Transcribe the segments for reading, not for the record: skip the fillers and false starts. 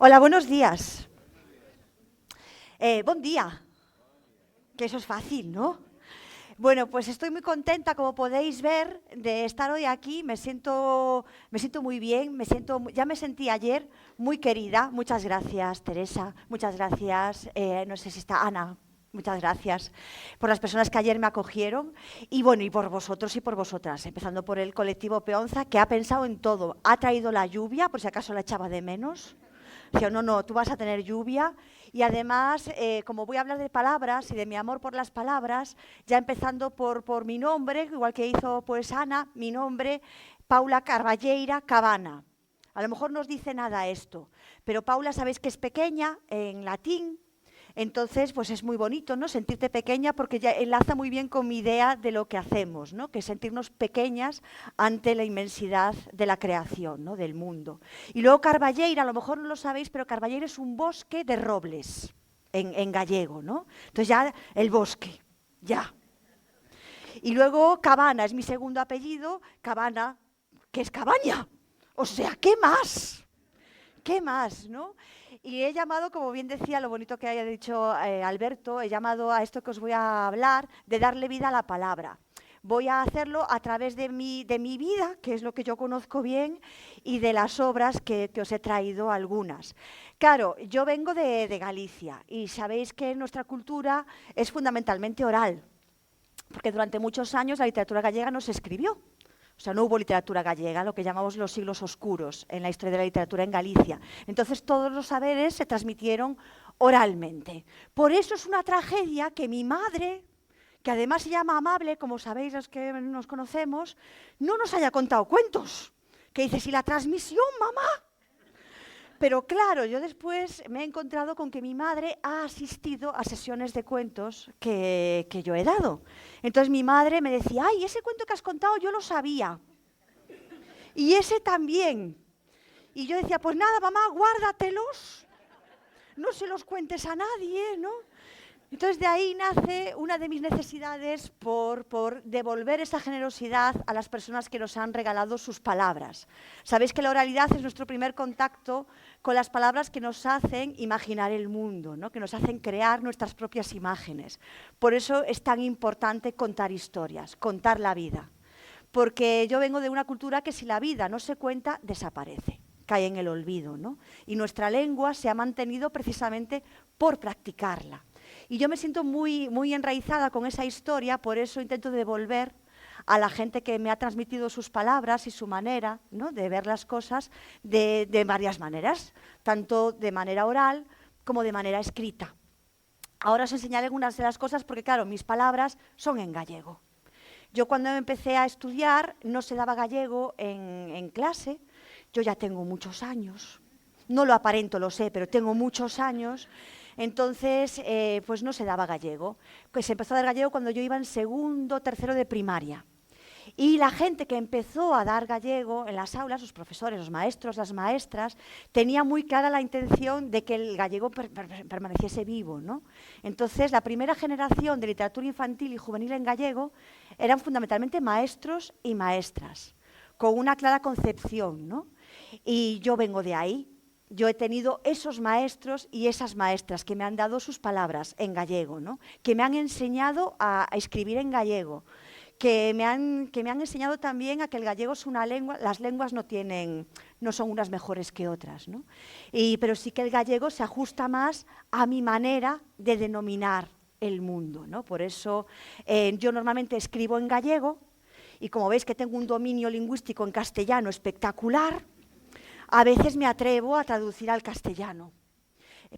Hola, buenos días. Buen día, que eso es fácil, ¿no? Bueno, pues estoy muy contenta, como podéis ver, de estar hoy aquí. Me siento muy bien, ya me sentí ayer muy querida. Muchas gracias, Teresa. Muchas gracias, no sé si está Ana. Muchas gracias por las personas que ayer me acogieron y bueno, y por vosotros y por vosotras, empezando por el colectivo Peonza, que ha pensado en todo. Ha traído la lluvia, por si acaso la echaba de menos. Decía, no, no, tú vas a tener lluvia. Y además, como voy a hablar de palabras y de mi amor por las palabras, ya empezando por mi nombre, igual que hizo pues Ana, mi nombre, Paula Carballeira Cabana. A lo mejor no os dice nada esto, pero Paula sabéis que es pequeña en latín. Entonces, pues es muy bonito, ¿no? Sentirte pequeña porque ya enlaza muy bien con mi idea de lo que hacemos, ¿no? Que es sentirnos pequeñas ante la inmensidad de la creación, ¿no? Del mundo. Y luego Carballeira, a lo mejor no lo sabéis, pero Carballeira es un bosque de robles en gallego, ¿no? Entonces ya el bosque, ya. Y luego Cabana es mi segundo apellido, Cabana, que es cabaña. O sea, ¿qué más? ¿Qué más, no? Y he llamado, como bien decía, lo bonito que haya dicho Alberto, he llamado a esto que os voy a hablar de darle vida a la palabra. Voy a hacerlo a través de mi vida, que es lo que yo conozco bien, y de las obras que os he traído algunas. Claro, yo vengo de Galicia y sabéis que nuestra cultura es fundamentalmente oral, porque durante muchos años la literatura gallega no se escribió. O sea, no hubo literatura gallega, lo que llamamos los siglos oscuros en la historia de la literatura en Galicia. Entonces, todos los saberes se transmitieron oralmente. Por eso es una tragedia que mi madre, que además se llama Amable, como sabéis los que nos conocemos, no nos haya contado cuentos. Que dice, si la transmisión, mamá. Pero claro, yo después me he encontrado con que mi madre ha asistido a sesiones de cuentos que yo he dado. Entonces mi madre me decía, ay, ese cuento que has contado yo lo sabía. Y ese también. Y yo decía, pues nada, mamá, guárdatelos. No se los cuentes a nadie, ¿no? Entonces de ahí nace una de mis necesidades por devolver esa generosidad a las personas que nos han regalado sus palabras. Sabéis que la oralidad es nuestro primer contacto con las palabras que nos hacen imaginar el mundo, ¿no? Que nos hacen crear nuestras propias imágenes. Por eso es tan importante contar historias, contar la vida. Porque yo vengo de una cultura que si la vida no se cuenta, desaparece, cae en el olvido, ¿no? Y nuestra lengua se ha mantenido precisamente por practicarla. Y yo me siento muy, muy enraizada con esa historia, por eso intento devolver a la gente que me ha transmitido sus palabras y su manera, ¿no? De ver las cosas de varias maneras, tanto de manera oral como de manera escrita. Ahora os enseñaré algunas de las cosas porque, claro, mis palabras son en gallego. Yo cuando empecé a estudiar no se daba gallego en clase, yo ya tengo muchos años, no lo aparento, lo sé, pero tengo muchos años. Entonces, pues no se daba gallego. Pues se empezó a dar gallego cuando yo iba en segundo, tercero de primaria. Y la gente que empezó a dar gallego en las aulas, los profesores, los maestros, las maestras, tenía muy clara la intención de que el gallego permaneciese vivo, ¿no? Entonces, la primera generación de literatura infantil y juvenil en gallego eran fundamentalmente maestros y maestras, con una clara concepción, ¿no? Y yo vengo de ahí. Yo he tenido esos maestros y esas maestras que me han dado sus palabras en gallego, ¿no? Que me han enseñado a escribir en gallego, que me han enseñado también a que el gallego es una lengua, las lenguas no son unas mejores que otras, ¿no? Pero sí que el gallego se ajusta más a mi manera de denominar el mundo, ¿no? Por eso yo normalmente escribo en gallego y como veis que tengo un dominio lingüístico en castellano espectacular, a veces me atrevo a traducir al castellano,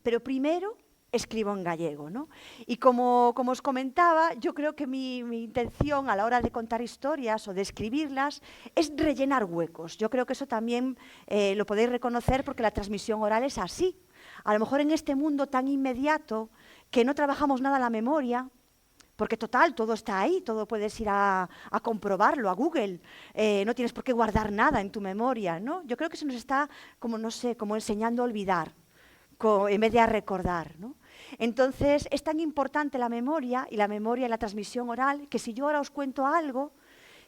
pero primero escribo en gallego, ¿no? Y como os comentaba, yo creo que mi intención a la hora de contar historias o de escribirlas es rellenar huecos. Yo creo que eso también lo podéis reconocer porque la transmisión oral es así. A lo mejor en este mundo tan inmediato que no trabajamos nada la memoria, porque total, todo está ahí, todo puedes ir a comprobarlo, a Google, no tienes por qué guardar nada en tu memoria, ¿no? Yo creo que se nos está, como no sé, como enseñando a olvidar, en vez de a recordar, ¿no? Entonces, es tan importante la memoria y la transmisión oral, que si yo ahora os cuento algo,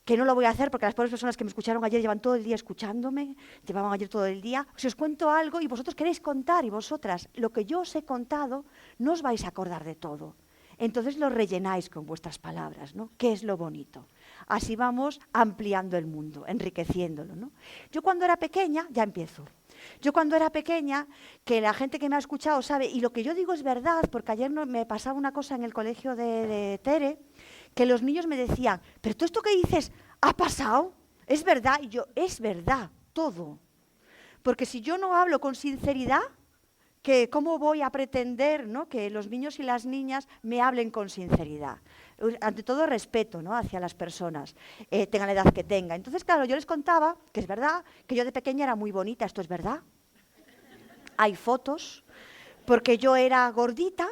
que no lo voy a hacer porque las pobres personas que me escucharon ayer llevan todo el día escuchándome, llevaban ayer todo el día. Si os cuento algo y vosotros queréis contar y vosotras lo que yo os he contado, no os vais a acordar de todo. Entonces lo rellenáis con vuestras palabras, ¿no? ¿Qué es lo bonito? Así vamos ampliando el mundo, enriqueciéndolo, ¿no? Yo cuando era pequeña, ya empiezo. Yo cuando era pequeña, que la gente que me ha escuchado sabe, y lo que yo digo es verdad, porque ayer me pasaba una cosa en el colegio de Tere, que los niños me decían, pero todo esto que dices, ¿ha pasado? ¿Es verdad? Y yo, es verdad, todo. Porque si yo no hablo con sinceridad, que cómo voy a pretender, ¿no?, que los niños y las niñas me hablen con sinceridad. Ante todo respeto, ¿no?, hacia las personas, tengan la edad que tengan. Entonces, claro, yo les contaba, que es verdad, que yo de pequeña era muy bonita, esto es verdad. Hay fotos, porque yo era gordita,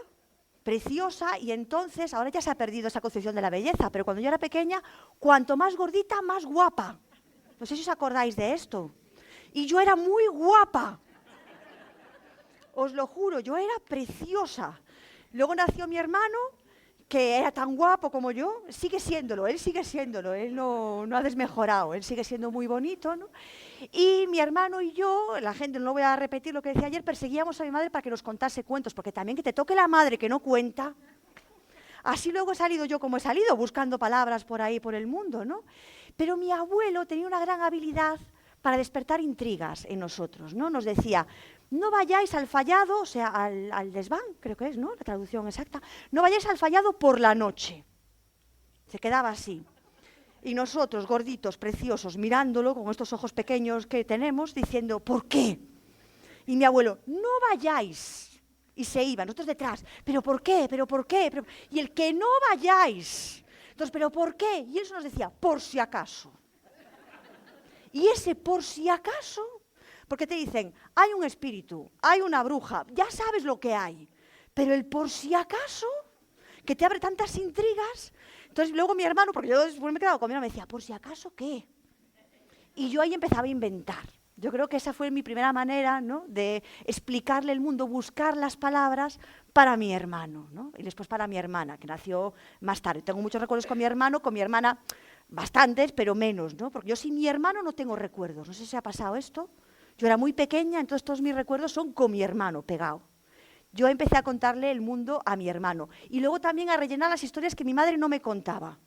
preciosa, y entonces, ahora ya se ha perdido esa concepción de la belleza, pero cuando yo era pequeña, cuanto más gordita, más guapa. No sé si os acordáis de esto. Y yo era muy guapa. Os lo juro, yo era preciosa. Luego nació mi hermano, que era tan guapo como yo, sigue siéndolo, él no ha desmejorado, él sigue siendo muy bonito, ¿no? Y mi hermano y yo, la gente, no voy a repetir lo que decía ayer, perseguíamos a mi madre para que nos contase cuentos, porque también que te toque la madre que no cuenta. Así luego he salido yo como he salido, buscando palabras por ahí, por el mundo, ¿no? Pero mi abuelo tenía una gran habilidad para despertar intrigas en nosotros, ¿no? Nos decía, no vayáis al fallado, o sea, al desván, creo que es, ¿no?, la traducción exacta, no vayáis al fallado por la noche. Se quedaba así. Y nosotros, gorditos, preciosos, mirándolo con estos ojos pequeños que tenemos, diciendo, ¿por qué? Y mi abuelo, no vayáis. Y se iba, nosotros detrás, ¿pero por qué? ¿Pero por qué? Y el que no vayáis. Entonces, ¿pero por qué? Y él nos decía, por si acaso. Y ese por si acaso, porque te dicen, hay un espíritu, hay una bruja, ya sabes lo que hay, pero el por si acaso, que te abre tantas intrigas. Entonces luego mi hermano, porque yo después me he quedado con mi hermano, me decía, ¿por si acaso qué? Y yo ahí empezaba a inventar. Yo creo que esa fue mi primera manera, ¿no?, de explicarle el mundo, buscar las palabras para mi hermano, ¿no?, y después para mi hermana, que nació más tarde. Tengo muchos recuerdos con mi hermano, con mi hermana bastantes, pero menos, ¿no?, porque yo sin mi hermano no tengo recuerdos. No sé si ha pasado esto. Yo era muy pequeña, entonces todos mis recuerdos son con mi hermano pegado. Yo empecé a contarle el mundo a mi hermano y luego también a rellenar las historias que mi madre no me contaba.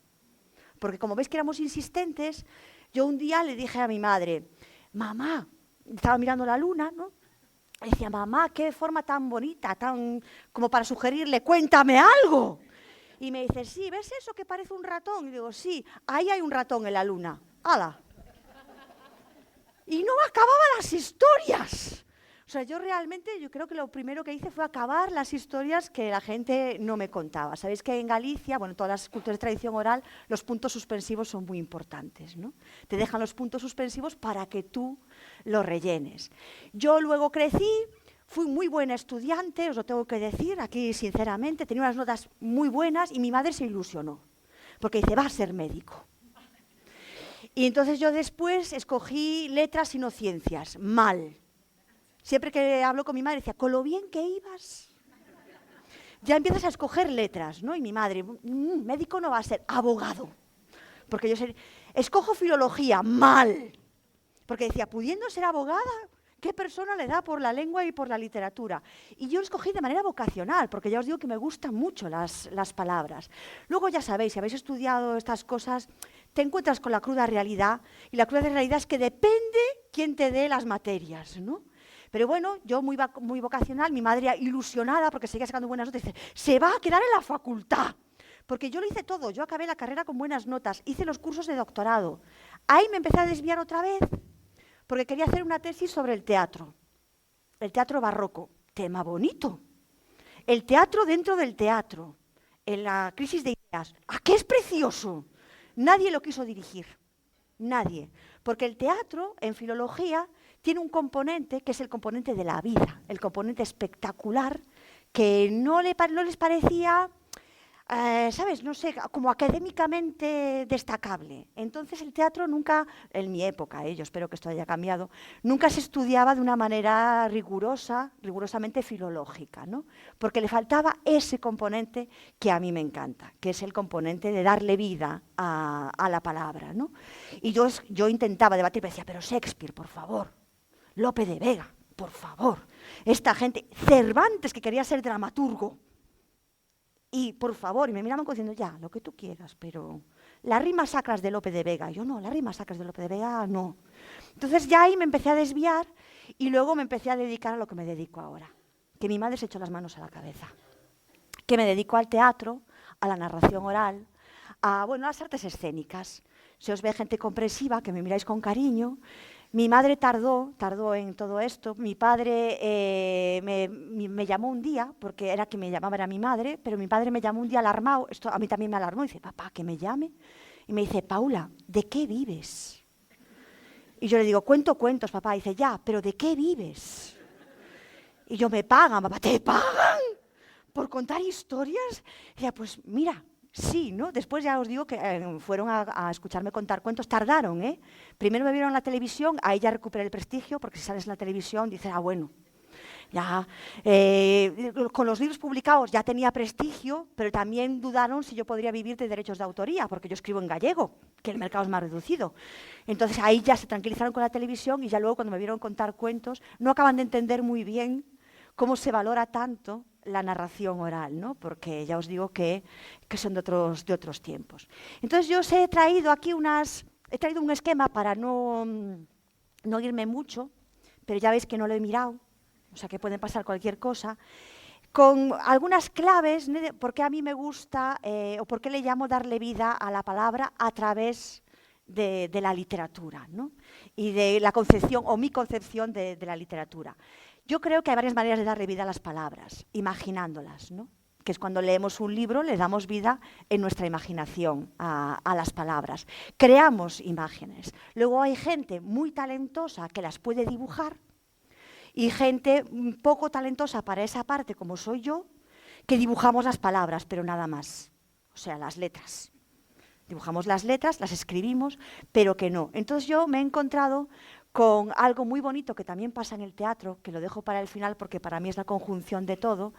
Porque como veis que éramos insistentes, yo un día le dije a mi madre, mamá, estaba mirando la luna, ¿no? Le decía, mamá, qué forma tan bonita, tan como para sugerirle, cuéntame algo. Y me dice, sí, ¿ves eso que parece un ratón? Y digo, sí, ahí hay un ratón en la luna. ¡Hala! Y no acababa las historias. O sea, yo creo que lo primero que hice fue acabar las historias que la gente no me contaba. Sabéis que en Galicia, bueno, en todas las culturas de tradición oral, los puntos suspensivos son muy importantes, ¿no? Te dejan los puntos suspensivos para que tú los rellenes. Yo luego crecí, fui muy buena estudiante, os lo tengo que decir aquí sinceramente, tenía unas notas muy buenas y mi madre se ilusionó, porque dice, va a ser médico. Y entonces yo después escogí letras y no ciencias, mal. Siempre que hablo con mi madre decía, con lo bien que ibas. Ya empiezas a escoger letras, ¿no? Y mi madre, médico no va a ser, abogado. Porque yo escojo filología, mal. Porque decía, pudiendo ser abogada, ¿qué persona le da por la lengua y por la literatura? Y yo lo escogí de manera vocacional, porque ya os digo que me gustan mucho las palabras. Luego ya sabéis, si habéis estudiado estas cosas, te encuentras con la cruda realidad, y la cruda realidad es que depende quién te dé las materias, ¿no? Pero bueno, yo muy vocacional, mi madre ilusionada, porque seguía sacando buenas notas, dice, se va a quedar en la facultad. Porque yo lo hice todo, yo acabé la carrera con buenas notas, hice los cursos de doctorado. Ahí me empecé a desviar otra vez, porque quería hacer una tesis sobre el teatro barroco, tema bonito. El teatro dentro del teatro, en la crisis de ideas. ¿A qué es precioso? Nadie lo quiso dirigir, nadie. Porque el teatro, en filología, tiene un componente que es el componente de la vida, el componente espectacular, que no les parecía ¿sabes? No sé, como académicamente destacable. Entonces el teatro nunca, en mi época, yo espero que esto haya cambiado, nunca se estudiaba de una manera rigurosa, rigurosamente filológica, ¿no? Porque le faltaba ese componente que a mí me encanta, que es el componente de darle vida a la palabra, ¿no? Y yo intentaba debatir, pero decía, pero Shakespeare, por favor, Lope de Vega, por favor, esta gente, Cervantes, que quería ser dramaturgo, y por favor, y me miraban como diciendo, ya, lo que tú quieras, pero las rimas sacras de Lope de Vega, yo no, las rimas sacras de Lope de Vega no. Entonces ya ahí me empecé a desviar y luego me empecé a dedicar a lo que me dedico ahora, que mi madre se echó las manos a la cabeza, que me dedico al teatro, a la narración oral, a las artes escénicas. Se os ve gente comprensiva, que me miráis con cariño. Mi madre tardó en todo esto. Mi padre me llamó un día, porque era que me llamaba era mi madre, pero mi padre me llamó un día alarmado. Esto a mí también me alarmó. Dice, papá, que me llame. Y me dice, Paula, ¿de qué vives? Y yo le digo, cuento cuentos, papá. Y dice, ya, pero ¿de qué vives? Y yo, me pagan, papá, ¿te pagan por contar historias? Y ella, pues mira, sí, ¿no? Después ya os digo que fueron a escucharme contar cuentos, tardaron, ¿eh? Primero me vieron en la televisión, ahí ya recuperé el prestigio, porque si sales en la televisión dices, bueno, ya, con los libros publicados ya tenía prestigio, pero también dudaron si yo podría vivir de derechos de autoría, porque yo escribo en gallego, que el mercado es más reducido. Entonces ahí ya se tranquilizaron con la televisión y ya luego cuando me vieron contar cuentos, no acaban de entender muy bien cómo se valora tanto la narración oral, ¿no? Porque ya os digo que son de otros tiempos. Entonces yo os he traído aquí he traído un esquema para no irme mucho, pero ya veis que no lo he mirado, o sea que puede pasar cualquier cosa, con algunas claves, ¿no? Por qué a mí me gusta o por qué le llamo darle vida a la palabra a través de la literatura, ¿no? Y de la concepción o mi concepción de la literatura. Yo creo que hay varias maneras de darle vida a las palabras, imaginándolas, ¿no? Que es cuando leemos un libro, le damos vida en nuestra imaginación a las palabras. Creamos imágenes. Luego hay gente muy talentosa que las puede dibujar y gente poco talentosa para esa parte, como soy yo, que dibujamos las palabras, pero nada más. O sea, las letras. Dibujamos las letras, las escribimos, pero que no. Entonces yo me he encontrado con algo muy bonito que también pasa en el teatro, que lo dejo para el final porque para mí es la conjunción de todo,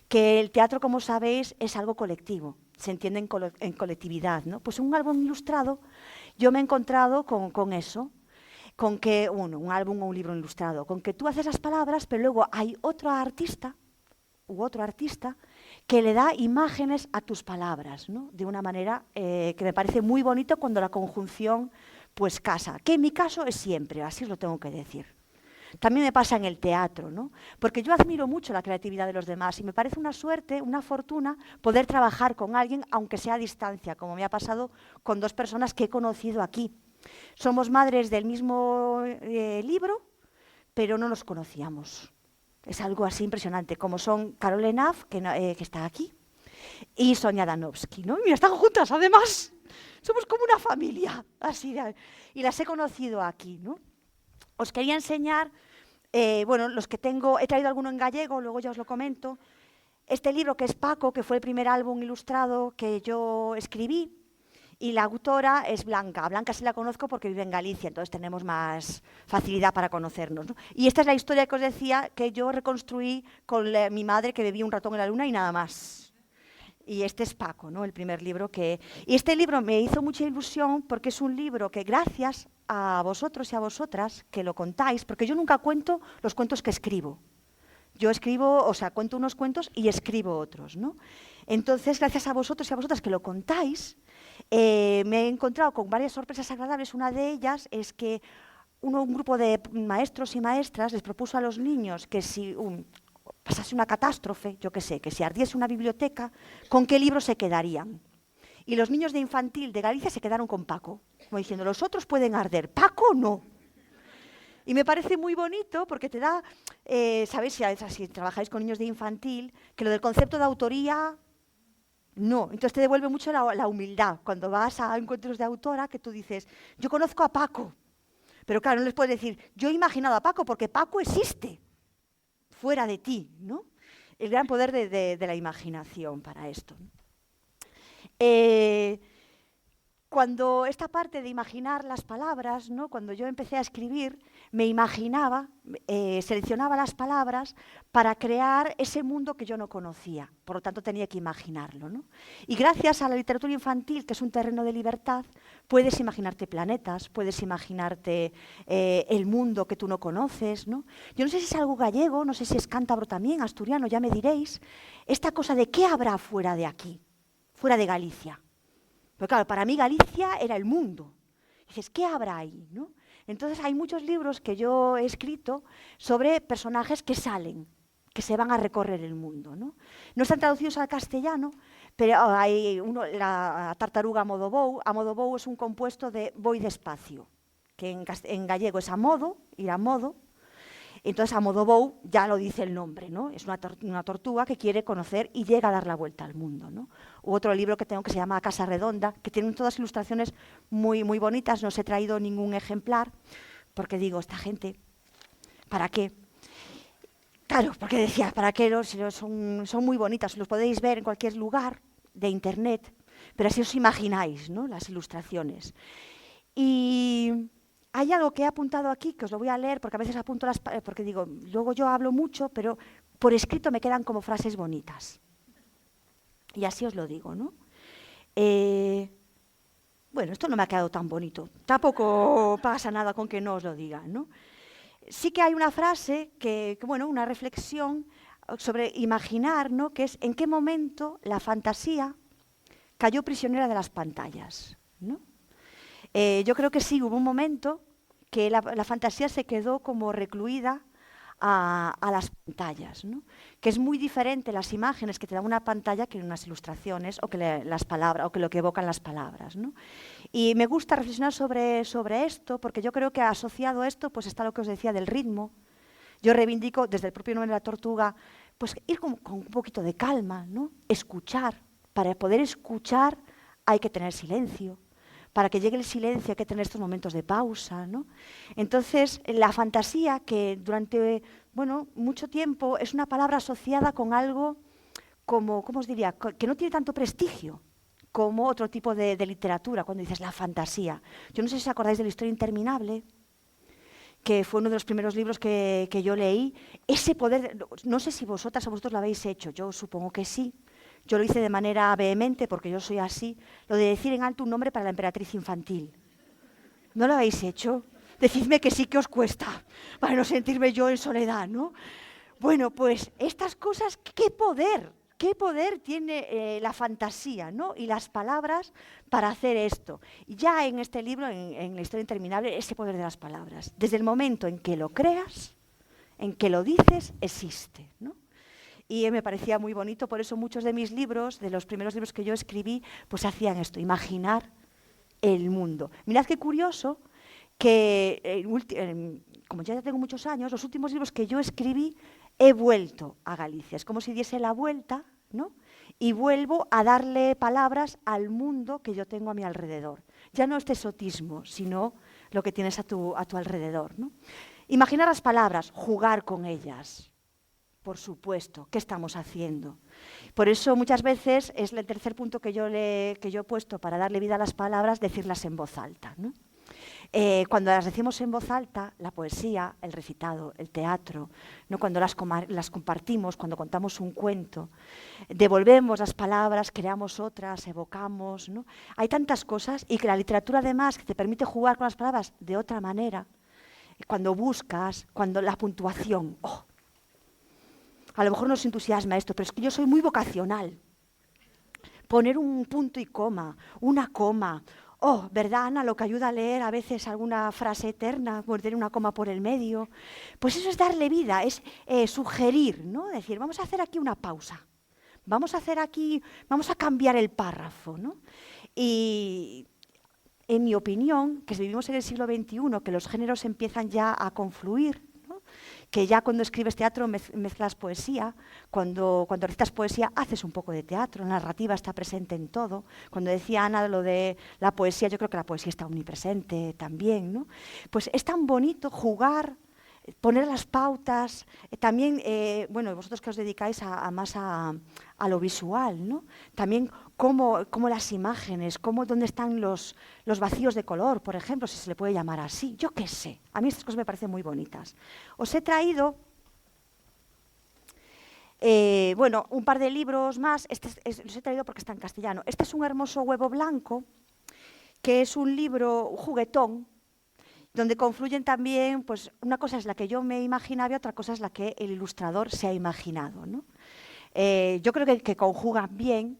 que el teatro, como sabéis, es algo colectivo, se entiende en colectividad, ¿no? Pues un álbum ilustrado, yo me he encontrado con eso, con que, un álbum o un libro ilustrado, con que tú haces las palabras, pero luego hay otro artista que le da imágenes a tus palabras, ¿no? De una manera que me parece muy bonito cuando la conjunción pues casa, que en mi caso es siempre, así os lo tengo que decir. También me pasa en el teatro, ¿no? Porque yo admiro mucho la creatividad de los demás y me parece una suerte, una fortuna poder trabajar con alguien, aunque sea a distancia, como me ha pasado con dos personas que he conocido aquí. Somos madres del mismo libro, pero no nos conocíamos. Es algo así impresionante, como son Carol Enaf, que está aquí, y Sonia Danowski, ¿no? Mira, están juntas, además. Somos como una familia, así. Y las he conocido aquí, ¿no? Os quería enseñar, los que tengo, he traído alguno en gallego, luego ya os lo comento. Este libro que es Paco, que fue el primer álbum ilustrado que yo escribí, y la autora es Blanca. A Blanca sí la conozco porque vive en Galicia, entonces tenemos más facilidad para conocernos, ¿no? Y esta es la historia que os decía que yo reconstruí con mi madre, que bebía un ratón en la luna y nada más. Y este es Paco, ¿no? El primer libro que... Y este libro me hizo mucha ilusión porque es un libro que gracias a vosotros y a vosotras que lo contáis, porque yo nunca cuento los cuentos que escribo. Yo escribo, cuento unos cuentos y escribo otros, ¿no? Entonces, gracias a vosotros y a vosotras que lo contáis, me he encontrado con varias sorpresas agradables. Una de ellas es que un grupo de maestros y maestras les propuso a los niños que si pasase una catástrofe, yo qué sé, que si ardiese una biblioteca, ¿con qué libros se quedarían? Y los niños de infantil de Galicia se quedaron con Paco, como diciendo, los otros pueden arder, Paco no. Y me parece muy bonito porque te da, ¿sabéis? Si trabajáis con niños de infantil, que lo del concepto de autoría, no. Entonces te devuelve mucho la humildad. Cuando vas a encuentros de autora, que tú dices, yo conozco a Paco, pero claro, no les puedes decir, yo he imaginado a Paco porque Paco existe fuera de ti, ¿no? El gran poder de la imaginación para esto, ¿no? Eh, Cuando esta parte de imaginar las palabras, ¿no? Cuando yo empecé a escribir, me imaginaba, seleccionaba las palabras para crear ese mundo que yo no conocía. Por lo tanto, tenía que imaginarlo, ¿no? Y gracias a la literatura infantil, que es un terreno de libertad, puedes imaginarte planetas, puedes imaginarte el mundo que tú no conoces, ¿no? Yo no sé si es algo gallego, no sé si es cántabro también, asturiano, ya me diréis. Esta cosa de qué habrá fuera de aquí, fuera de Galicia. Pero claro, para mí Galicia era el mundo. Dices, ¿qué habrá ahí? ¿No? Entonces hay muchos libros que yo he escrito sobre personajes que salen, que se van a recorrer el mundo. No están traducidos al castellano, pero hay la tartaruga Amodobou. Amodobou es un compuesto de voy despacio, que en gallego es a modo, ir a modo. Entonces, Amodobou ya lo dice el nombre, ¿no? Es una tortuga que quiere conocer y llega a dar la vuelta al mundo, ¿no? U otro libro que tengo que se llama Casa Redonda, que tiene todas ilustraciones muy, muy bonitas. No os he traído ningún ejemplar, porque digo, esta gente, ¿para qué? Claro, porque decía, ¿para qué? Son muy bonitas, los podéis ver en cualquier lugar de internet, pero así os imagináis, ¿no? Las ilustraciones. Y hay algo que he apuntado aquí, que os lo voy a leer, porque a veces apunto porque digo, luego yo hablo mucho, pero por escrito me quedan como frases bonitas. Y así os lo digo, ¿no? Bueno, esto no me ha quedado tan bonito. Tampoco pasa nada con que no os lo diga, ¿no? Sí que hay una frase, bueno, una reflexión sobre imaginar, ¿no? Que es en qué momento la fantasía cayó prisionera de las pantallas, ¿no? Yo creo que sí, hubo un momento que la fantasía se quedó como recluida a las pantallas, ¿no? Que es muy diferente las imágenes que te da una pantalla que unas ilustraciones o que las palabras o que lo que evocan las palabras, ¿no? Y me gusta reflexionar sobre esto, porque yo creo que asociado a esto pues está lo que os decía del ritmo. Yo reivindico desde el propio nombre de la tortuga, pues ir con un poquito de calma, ¿no? Escuchar. Para poder escuchar hay que tener silencio. Para que llegue el silencio hay que tener estos momentos de pausa, ¿no? Entonces, la fantasía, que durante mucho tiempo es una palabra asociada con algo como, ¿cómo os diría?, que no tiene tanto prestigio como otro tipo de literatura, cuando dices la fantasía. Yo no sé si os acordáis de La historia interminable, que fue uno de los primeros libros que yo leí. Ese poder, no sé si vosotras o vosotros lo habéis hecho, yo supongo que sí. Yo lo hice de manera vehemente, porque yo soy así, lo de decir en alto un nombre para la emperatriz infantil. ¿No lo habéis hecho? Decidme que sí, que os cuesta, para no sentirme yo en soledad, ¿no? Bueno, pues estas cosas, qué poder tiene la fantasía, ¿no? Y las palabras para hacer esto. Ya en este libro, en La historia interminable, ese poder de las palabras. Desde el momento en que lo creas, en que lo dices, existe, ¿no? Y me parecía muy bonito, por eso muchos de mis libros, de los primeros libros que yo escribí, pues hacían esto, imaginar el mundo. Mirad qué curioso que, como ya tengo muchos años, los últimos libros que yo escribí, he vuelto a Galicia. Es como si diese la vuelta, ¿no? Y vuelvo a darle palabras al mundo que yo tengo a mi alrededor. Ya no este exotismo, sino lo que tienes a tu alrededor, ¿no? Imaginar las palabras, jugar con ellas. Por supuesto, ¿qué estamos haciendo? Por eso muchas veces es el tercer punto que yo he puesto para darle vida a las palabras, decirlas en voz alta, ¿no? Cuando las decimos en voz alta, la poesía, el recitado, el teatro, ¿no? Cuando las compartimos, cuando contamos un cuento, devolvemos las palabras, creamos otras, evocamos, ¿no? Hay tantas cosas, y que la literatura además que te permite jugar con las palabras de otra manera. Cuando buscas, cuando la puntuación, ¡oh! A lo mejor nos entusiasma esto, pero es que yo soy muy vocacional. Poner un punto y coma, una coma. Oh, ¿verdad, Ana? Lo que ayuda a leer a veces alguna frase eterna, poner una coma por el medio. Pues eso es darle vida, es sugerir, ¿no? Decir, vamos a hacer aquí una pausa. Vamos a cambiar el párrafo, ¿no? Y en mi opinión, que vivimos en el siglo XXI, que los géneros empiezan ya a confluir, que ya cuando escribes teatro mezclas poesía, cuando recitas poesía haces un poco de teatro, la narrativa está presente en todo. Cuando decía Ana lo de la poesía, yo creo que la poesía está omnipresente también, ¿no? Pues es tan bonito jugar, poner las pautas, también, bueno, vosotros que os dedicáis más a lo visual, ¿no? También cómo las imágenes, dónde están los vacíos de color, por ejemplo, si se le puede llamar así. Yo qué sé, a mí estas cosas me parecen muy bonitas. Os he traído, bueno, un par de libros más, los he traído porque está en castellano. Este es Un hermoso huevo blanco, que es un libro, un juguetón, donde confluyen también, pues una cosa es la que yo me imaginaba y otra cosa es la que el ilustrador se ha imaginado, ¿no? Yo creo que conjugan bien,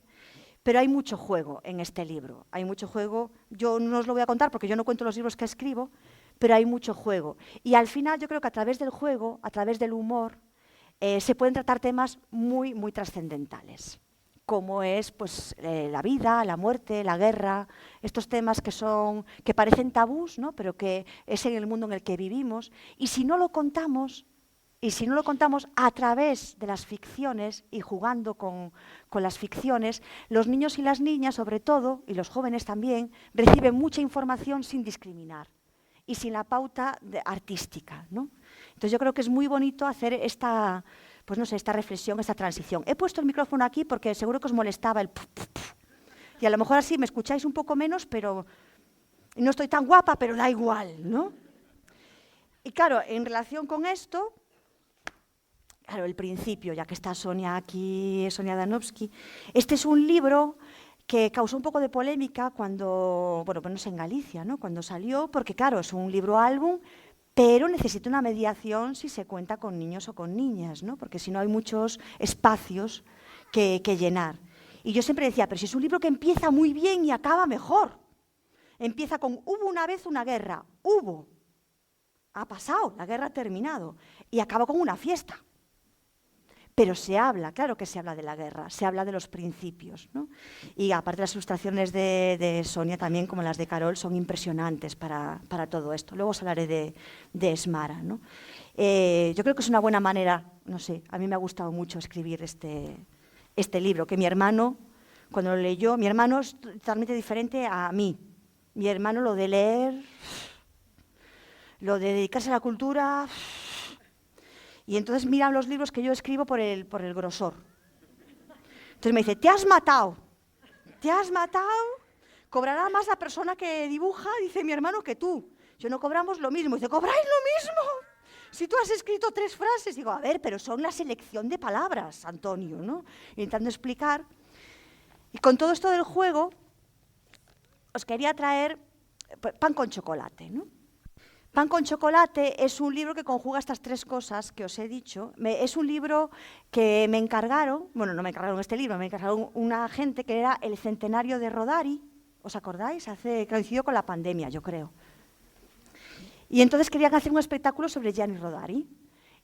pero hay mucho juego en este libro, hay mucho juego. Yo no os lo voy a contar porque yo no cuento los libros que escribo, pero hay mucho juego. Y al final yo creo que a través del juego, a través del humor, se pueden tratar temas muy, muy trascendentales, como es pues, la vida, la muerte, la guerra, estos temas que parecen tabús, ¿no? Pero que es en el mundo en el que vivimos. Y si no lo contamos a través de las ficciones y jugando con las ficciones, los niños y las niñas, sobre todo, y los jóvenes también, reciben mucha información sin discriminar y sin la pauta artística, ¿no? Entonces yo creo que es muy bonito hacer esta reflexión, esta transición. He puesto el micrófono aquí porque seguro que os molestaba el puf, puf, puf. Y a lo mejor así me escucháis un poco menos, pero no estoy tan guapa, pero da igual, ¿no? Y claro, en relación con esto, claro, el principio, ya que está Sonia aquí, Sonia Danowski, este es un libro que causó un poco de polémica cuando, bueno, pues no sé, en Galicia, ¿no? Cuando salió, porque claro, es un libro álbum, pero necesita una mediación si se cuenta con niños o con niñas, ¿no? Porque si no hay muchos espacios que llenar. Y yo siempre decía, pero si es un libro que empieza muy bien y acaba mejor. Empieza con, hubo una vez una guerra, ha pasado, la guerra ha terminado, y acaba con una fiesta. Pero se habla, claro que se habla de la guerra, se habla de los principios, ¿no? Y aparte las ilustraciones de Sonia también, como las de Carol, son impresionantes para todo esto. Luego os hablaré de Esmara, ¿no? Yo creo que es una buena manera, no sé, a mí me ha gustado mucho escribir este libro, que mi hermano, cuando lo leyó, mi hermano es totalmente diferente a mí. Mi hermano lo de leer, lo de dedicarse a la cultura. Y entonces miran los libros que yo escribo por el grosor. Entonces me dice, te has matado, cobrará más la persona que dibuja, dice mi hermano, que tú. Yo no cobramos lo mismo. Dice, ¿cobráis lo mismo? Si tú has escrito 3 frases. Digo, a ver, pero son la selección de palabras, Antonio, ¿no? Intentando explicar. Y con todo esto del juego, os quería traer Pan con chocolate, ¿no? Pan con chocolate es un libro que conjuga estas 3 cosas que os he dicho. Es un libro que me encargaron, bueno, no me encargaron este libro, me encargaron una gente que era el centenario de Rodari, ¿os acordáis? Coincidió con la pandemia, yo creo. Y entonces querían hacer un espectáculo sobre Gianni Rodari.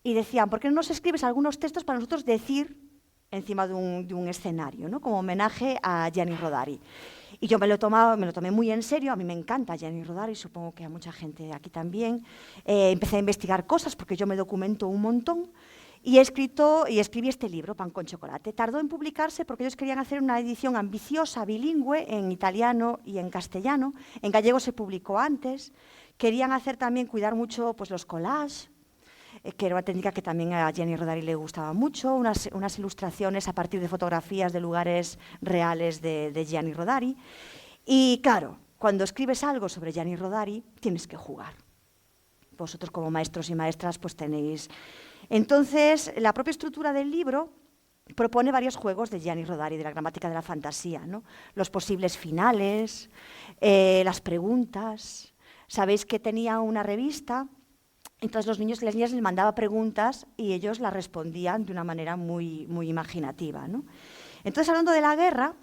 Y decían, ¿por qué no nos escribes algunos textos para nosotros decir encima de un escenario, ¿no? Como homenaje a Gianni Rodari? Y yo me lo tomé muy en serio, a mí me encanta Gianni Rodari, supongo que a mucha gente aquí también. Empecé a investigar cosas porque yo me documento un montón y escribí este libro, Pan con chocolate. Tardó en publicarse porque ellos querían hacer una edición ambiciosa, bilingüe, en italiano y en castellano. En gallego se publicó antes. Querían hacer también, cuidar mucho pues, los collages, que era una técnica que también a Gianni Rodari le gustaba mucho, unas ilustraciones a partir de fotografías de lugares reales de Gianni Rodari. Y claro, cuando escribes algo sobre Gianni Rodari, tienes que jugar. Vosotros como maestros y maestras pues tenéis... Entonces, la propia estructura del libro propone varios juegos de Gianni Rodari, de la gramática de la fantasía, ¿no? Los posibles finales, las preguntas. Sabéis que tenía una revista. Entonces los niños y las niñas les mandaba preguntas y ellos las respondían de una manera muy, muy imaginativa, ¿no? Entonces, hablando de la guerra,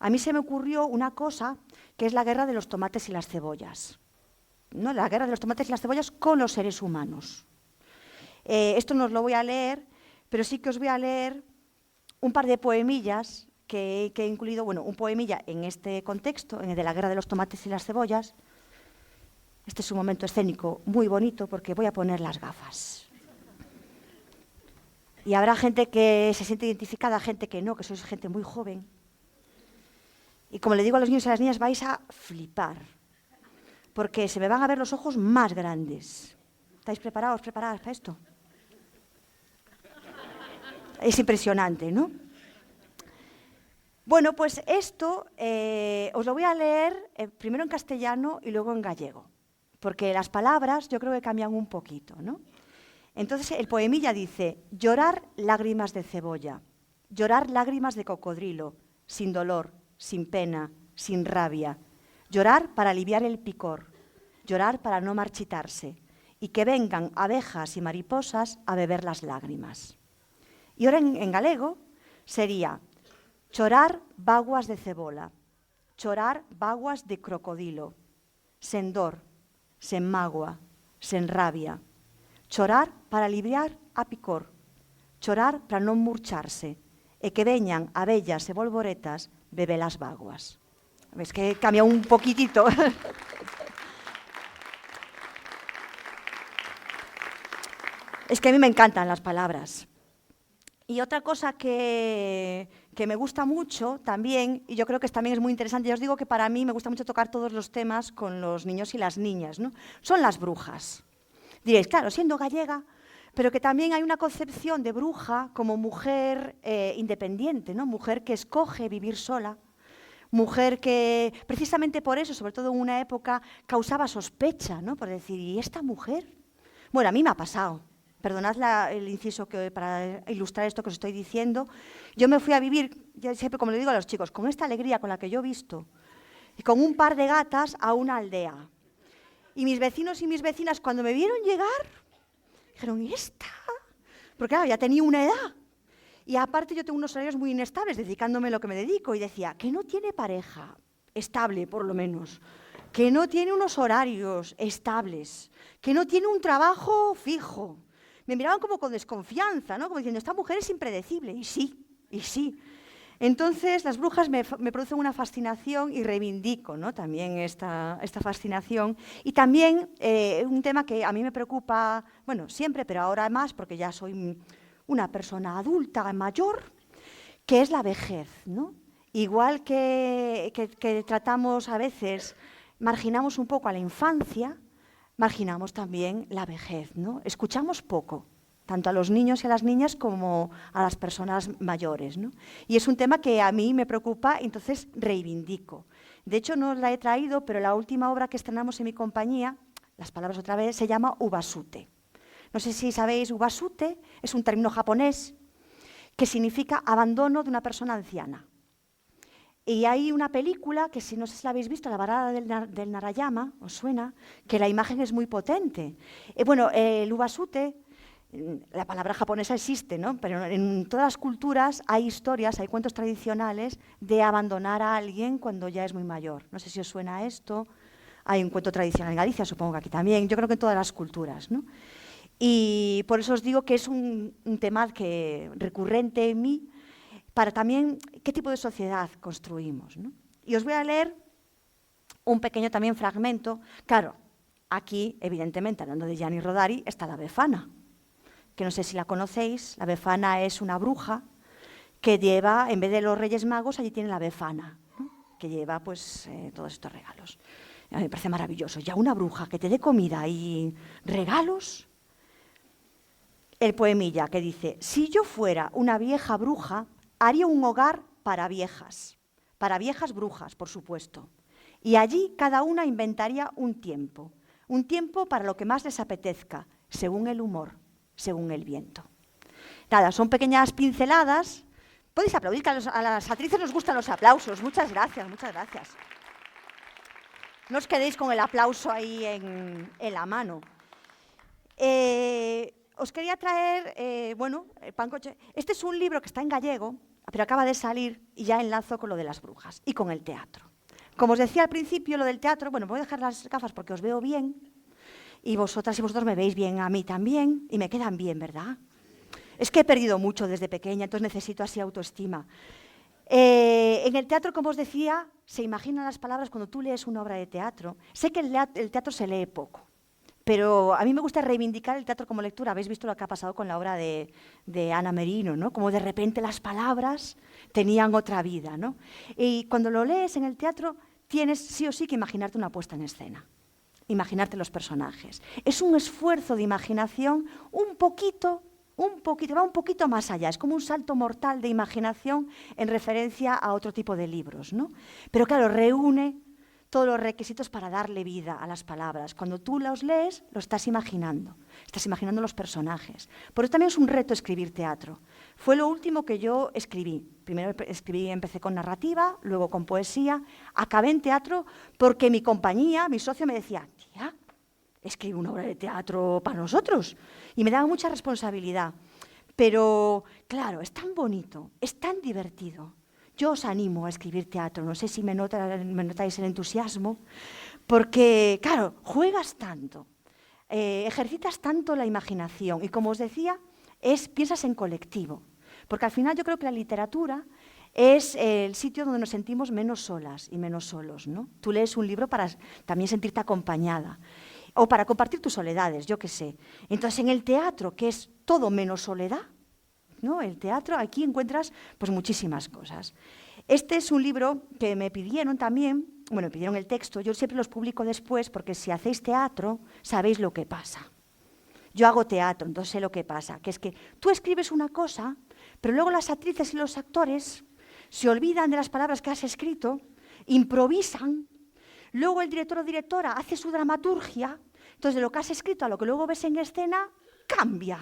a mí se me ocurrió una cosa que es la guerra de los tomates y las cebollas, ¿no? La guerra de los tomates y las cebollas con los seres humanos. Esto no os lo voy a leer, pero sí que os voy a leer un par de poemillas que he incluido, bueno, un poemilla en este contexto, en el de la guerra de los tomates y las cebollas. Este es un momento escénico muy bonito porque voy a poner las gafas. Y habrá gente que se siente identificada, gente que no, que sois gente muy joven. Y como le digo a los niños y a las niñas, vais a flipar, porque se me van a ver los ojos más grandes. ¿Estáis preparados para esto? Es impresionante, ¿no? Bueno, pues esto os lo voy a leer primero en castellano y luego en gallego, porque las palabras yo creo que cambian un poquito, ¿no? Entonces el poemilla dice: llorar lágrimas de cebolla, llorar lágrimas de cocodrilo, sin dolor, sin pena, sin rabia, llorar para aliviar el picor, llorar para no marchitarse, y que vengan abejas y mariposas a beber las lágrimas. Y ahora en galego sería: chorar vaguas de cebola, chorar vaguas de crocodilo, sen dor, sen mágoa, sen rabia, chorar para aliviar a picor, chorar para non murcharse, e que veñan abellas e bolboretas beber las vaguas. Ves que cambia un poquitito. Es que a mí me encantan las palabras. Y otra cosa que me gusta mucho también, y yo creo que también es muy interesante, ya os digo que para mí me gusta mucho tocar todos los temas con los niños y las niñas, ¿no? Son las brujas. Diréis, claro, siendo gallega, pero que también hay una concepción de bruja como mujer independiente, ¿no? Mujer que escoge vivir sola, mujer que precisamente por eso, sobre todo en una época, causaba sospecha, ¿no? Por decir, ¿y esta mujer? Bueno, a mí me ha pasado. Perdonad el inciso para ilustrar esto que os estoy diciendo. Yo me fui a vivir, ya siempre como le digo a los chicos, con esta alegría con la que yo he visto, y con un par de gatas a una aldea. Y mis vecinos y mis vecinas, cuando me vieron llegar, dijeron, ¿y esta? Porque claro, ya tenía una edad. Y aparte yo tengo unos horarios muy inestables, dedicándome a lo que me dedico, y decía, que no tiene pareja, estable por lo menos, que no tiene unos horarios estables, que no tiene un trabajo fijo. Me miraban como con desconfianza, ¿no? Como diciendo, esta mujer es impredecible. Y sí, y sí. Entonces, las brujas me producen una fascinación y reivindico, ¿no? También esta fascinación. Y también un tema que a mí me preocupa, bueno, siempre, pero ahora más, porque ya soy una persona adulta, mayor, que es la vejez, ¿no? Igual que tratamos a veces, marginamos un poco a la infancia, marginamos también la vejez, ¿no? Escuchamos poco, tanto a los niños y a las niñas como a las personas mayores, ¿no? Y es un tema que a mí me preocupa, entonces reivindico. De hecho, no os la he traído, pero la última obra que estrenamos en mi compañía, las palabras otra vez, se llama Ubasute. No sé si sabéis, Ubasute es un término japonés que significa abandono de una persona anciana. Y hay una película, que si no sé si la habéis visto, La varada del Narayama, ¿os suena? Que la imagen es muy potente. Bueno, el Ubasute, la palabra japonesa existe, ¿no? Pero en todas las culturas hay historias, hay cuentos tradicionales de abandonar a alguien cuando ya es muy mayor. No sé si os suena esto. Hay un cuento tradicional en Galicia, supongo que aquí también. Yo creo que en todas las culturas, ¿no? Y por eso os digo que es un tema recurrente en mí, para también qué tipo de sociedad construimos, ¿no? Y os voy a leer un pequeño también fragmento. Claro, aquí, evidentemente, hablando de Gianni Rodari, está la Befana, que no sé si la conocéis. La Befana es una bruja que lleva, en vez de los Reyes Magos, allí tiene la Befana, ¿no? Que lleva pues todos estos regalos. A mí me parece maravilloso. Ya una bruja que te dé comida y regalos. El poemilla que dice, si yo fuera una vieja bruja, haría un hogar para viejas brujas, por supuesto. Y allí cada una inventaría un tiempo para lo que más les apetezca, según el humor, según el viento. Nada, son pequeñas pinceladas. Podéis aplaudir, que a las actrices nos gustan los aplausos. Muchas gracias, muchas gracias. No os quedéis con el aplauso ahí en la mano. Os quería traer, bueno, Pancoche. Este es un libro que está en gallego, pero acaba de salir y ya enlazo con lo de las brujas y con el teatro. Como os decía al principio, lo del teatro, bueno, voy a dejar las gafas porque os veo bien y vosotras y vosotros me veis bien a mí también y me quedan bien, ¿verdad? Es que he perdido mucho desde pequeña, entonces necesito así autoestima. En el teatro, como os decía, se imaginan las palabras cuando tú lees una obra de teatro. Sé que el teatro se lee poco, pero a mí me gusta reivindicar el teatro como lectura. Habéis visto lo que ha pasado con la obra de Ana Merino, ¿no? Como de repente las palabras tenían otra vida, ¿no? Y cuando lo lees en el teatro, tienes sí o sí que imaginarte una puesta en escena. imaginarte los personajes. Es un esfuerzo de imaginación un poquito, va un poquito más allá. Es como un salto mortal de imaginación en referencia a otro tipo de libros, ¿no? Pero claro, reúne todos los requisitos para darle vida a las palabras. Cuando tú los lees, lo estás imaginando los personajes. Por eso también es un reto escribir teatro. Fue lo último que yo escribí. Primero empecé con narrativa, luego con poesía, acabé en teatro porque mi compañía, mi socio me decía, tía, escribe una obra de teatro para nosotros. Y me daba mucha responsabilidad. Pero, claro, es tan bonito, es tan divertido. Yo os animo a escribir teatro, no sé si me notáis el entusiasmo, porque, claro, juegas tanto, ejercitas tanto la imaginación y, como os decía, piensas en colectivo, porque al final yo creo que la literatura es el sitio donde nos sentimos menos solas y menos solos, ¿no? Tú lees un libro para también sentirte acompañada o para compartir tus soledades, yo qué sé. Entonces, en el teatro, que es todo menos soledad, ¿no? El teatro, aquí encuentras pues muchísimas cosas. Este es un libro que me pidieron también, bueno, me pidieron el texto, yo siempre los publico después porque si hacéis teatro sabéis lo que pasa. Yo hago teatro, entonces sé lo que pasa, que es que tú escribes una cosa, pero luego las actrices y los actores se olvidan de las palabras que has escrito, improvisan, luego el director o directora hace su dramaturgia, entonces de lo que has escrito a lo que luego ves en escena, cambia.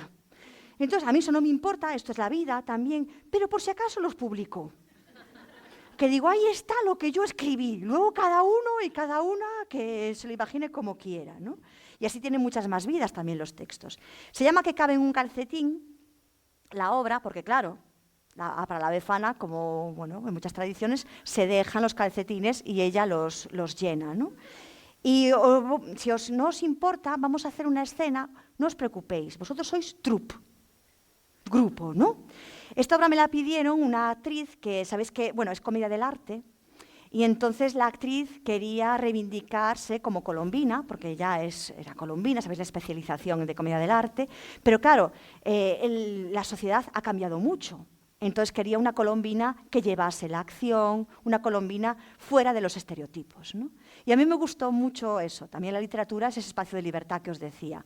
Entonces, a mí eso no me importa, esto es la vida también, pero por si acaso los publico. Que digo, ahí está lo que yo escribí, luego cada uno y cada una que se lo imagine como quiera, ¿no? Y así tienen muchas más vidas también los textos. Se llama Que cabe en un calcetín, la obra, porque claro, para la Befana, como bueno, en muchas tradiciones, se dejan los calcetines y ella los llena, ¿no? Y si no os importa, vamos a hacer una escena, no os preocupéis, vosotros sois troupe, grupo, ¿no? Esta obra me la pidieron una actriz que, sabéis que, bueno, es comedia del arte, y entonces la actriz quería reivindicarse como colombina, porque ella era colombina, sabéis la especialización de comedia del arte, pero claro, la sociedad ha cambiado mucho. Entonces quería una colombina que llevase la acción, una colombina fuera de los estereotipos, ¿no? Y a mí me gustó mucho eso. También la literatura es ese espacio de libertad que os decía.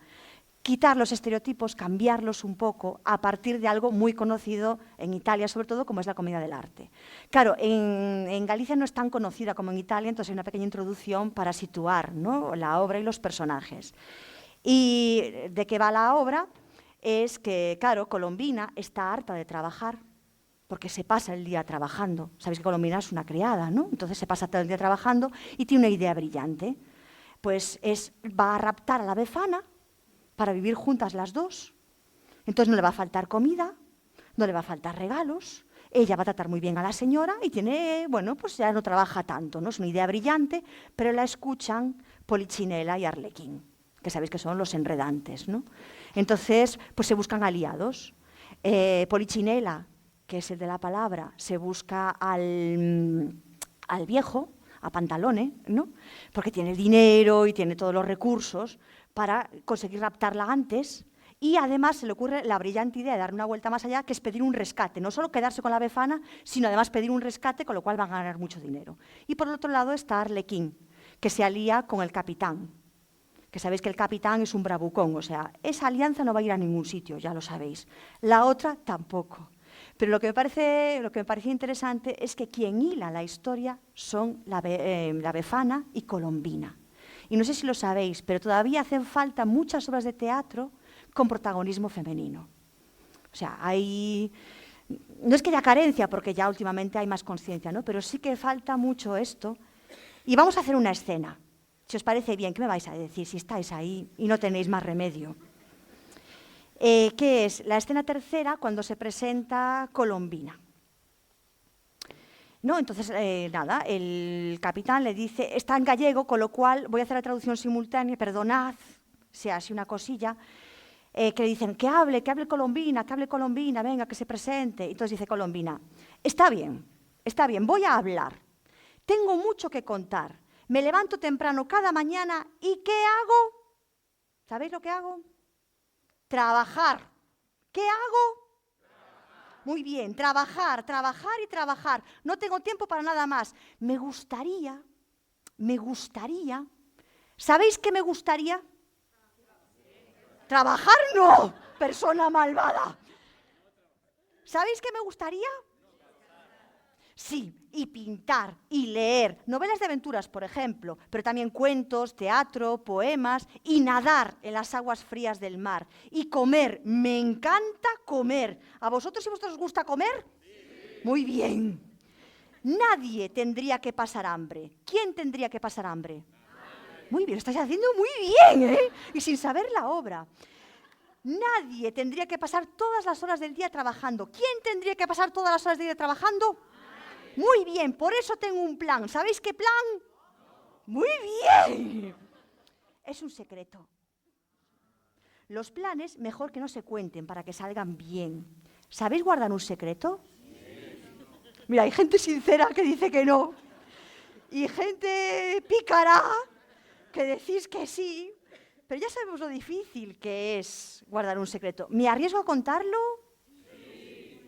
Quitar los estereotipos, cambiarlos un poco a partir de algo muy conocido en Italia, sobre todo, como es la comedia del arte. Claro, en Galicia no es tan conocida como en Italia, entonces hay una pequeña introducción para situar, ¿no?, la obra y los personajes. ¿Y de qué va la obra? Es que, claro, Colombina está harta de trabajar, porque se pasa el día trabajando. Sabéis que Colombina es una criada, ¿no? Entonces se pasa todo el día trabajando y tiene una idea brillante. Pues va a raptar a la Befana para vivir juntas las dos. Entonces no le va a faltar comida, no le va a faltar regalos, ella va a tratar muy bien a la señora y tiene, bueno, pues ya no trabaja tanto, ¿no? Es una idea brillante, pero la escuchan Polichinela y Arlequín, que sabéis que son los enredantes, ¿no? Entonces, pues se buscan aliados. Polichinela, que es el de la palabra, se busca al viejo, a Pantalone, ¿no? Porque tiene el dinero y tiene todos los recursos para conseguir raptarla antes, y además se le ocurre la brillante idea de dar una vuelta más allá, que es pedir un rescate, no solo quedarse con la Befana, sino además pedir un rescate, con lo cual van a ganar mucho dinero. Y por el otro lado está Arlequín, que se alía con el capitán, que sabéis que el capitán es un bravucón, o sea, esa alianza no va a ir a ningún sitio, ya lo sabéis. La otra tampoco. Pero lo que me parecía interesante es que quien hila la historia son la Befana y Colombina. Y no sé si lo sabéis, pero todavía hacen falta muchas obras de teatro con protagonismo femenino. O sea, no es que haya carencia, porque ya últimamente hay más conciencia, ¿no? Pero sí que falta mucho esto. Y vamos a hacer una escena. Si os parece bien, ¿qué me vais a decir si estáis ahí y no tenéis más remedio? ¿Qué es? La escena tercera, cuando se presenta Colombina. ¿No? Entonces, nada, el capitán le dice, está en gallego, con lo cual voy a hacer la traducción simultánea, perdonad, sea así una cosilla, que le dicen, que hable Colombina, venga, que se presente. Entonces dice Colombina, está bien, voy a hablar, tengo mucho que contar, me levanto temprano cada mañana y ¿qué hago? ¿Sabéis lo que hago? Trabajar. ¿Qué hago? Muy bien, trabajar y trabajar. No tengo tiempo para nada más. Me gustaría ¿Sabéis qué me gustaría? Trabajar no, persona malvada. ¿Sabéis qué me gustaría? Sí, y pintar, y leer, novelas de aventuras, por ejemplo, pero también cuentos, teatro, poemas, y nadar en las aguas frías del mar. Y comer, me encanta comer. ¿A vosotros y vosotros os gusta comer? Sí. Muy bien. Nadie tendría que pasar hambre. ¿Quién tendría que pasar hambre? Muy bien, lo estáis haciendo muy bien, ¿eh? Y sin saber la obra. Nadie tendría que pasar todas las horas del día trabajando. ¿Quién tendría que pasar todas las horas del día trabajando? Muy bien, por eso tengo un plan. ¿Sabéis qué plan? Muy bien. Es un secreto. Los planes mejor que no se cuenten para que salgan bien. ¿Sabéis guardar un secreto? Mira, hay gente sincera que dice que no. Y gente pícara que decís que sí. Pero ya sabemos lo difícil que es guardar un secreto. ¿Me arriesgo a contarlo? Sí.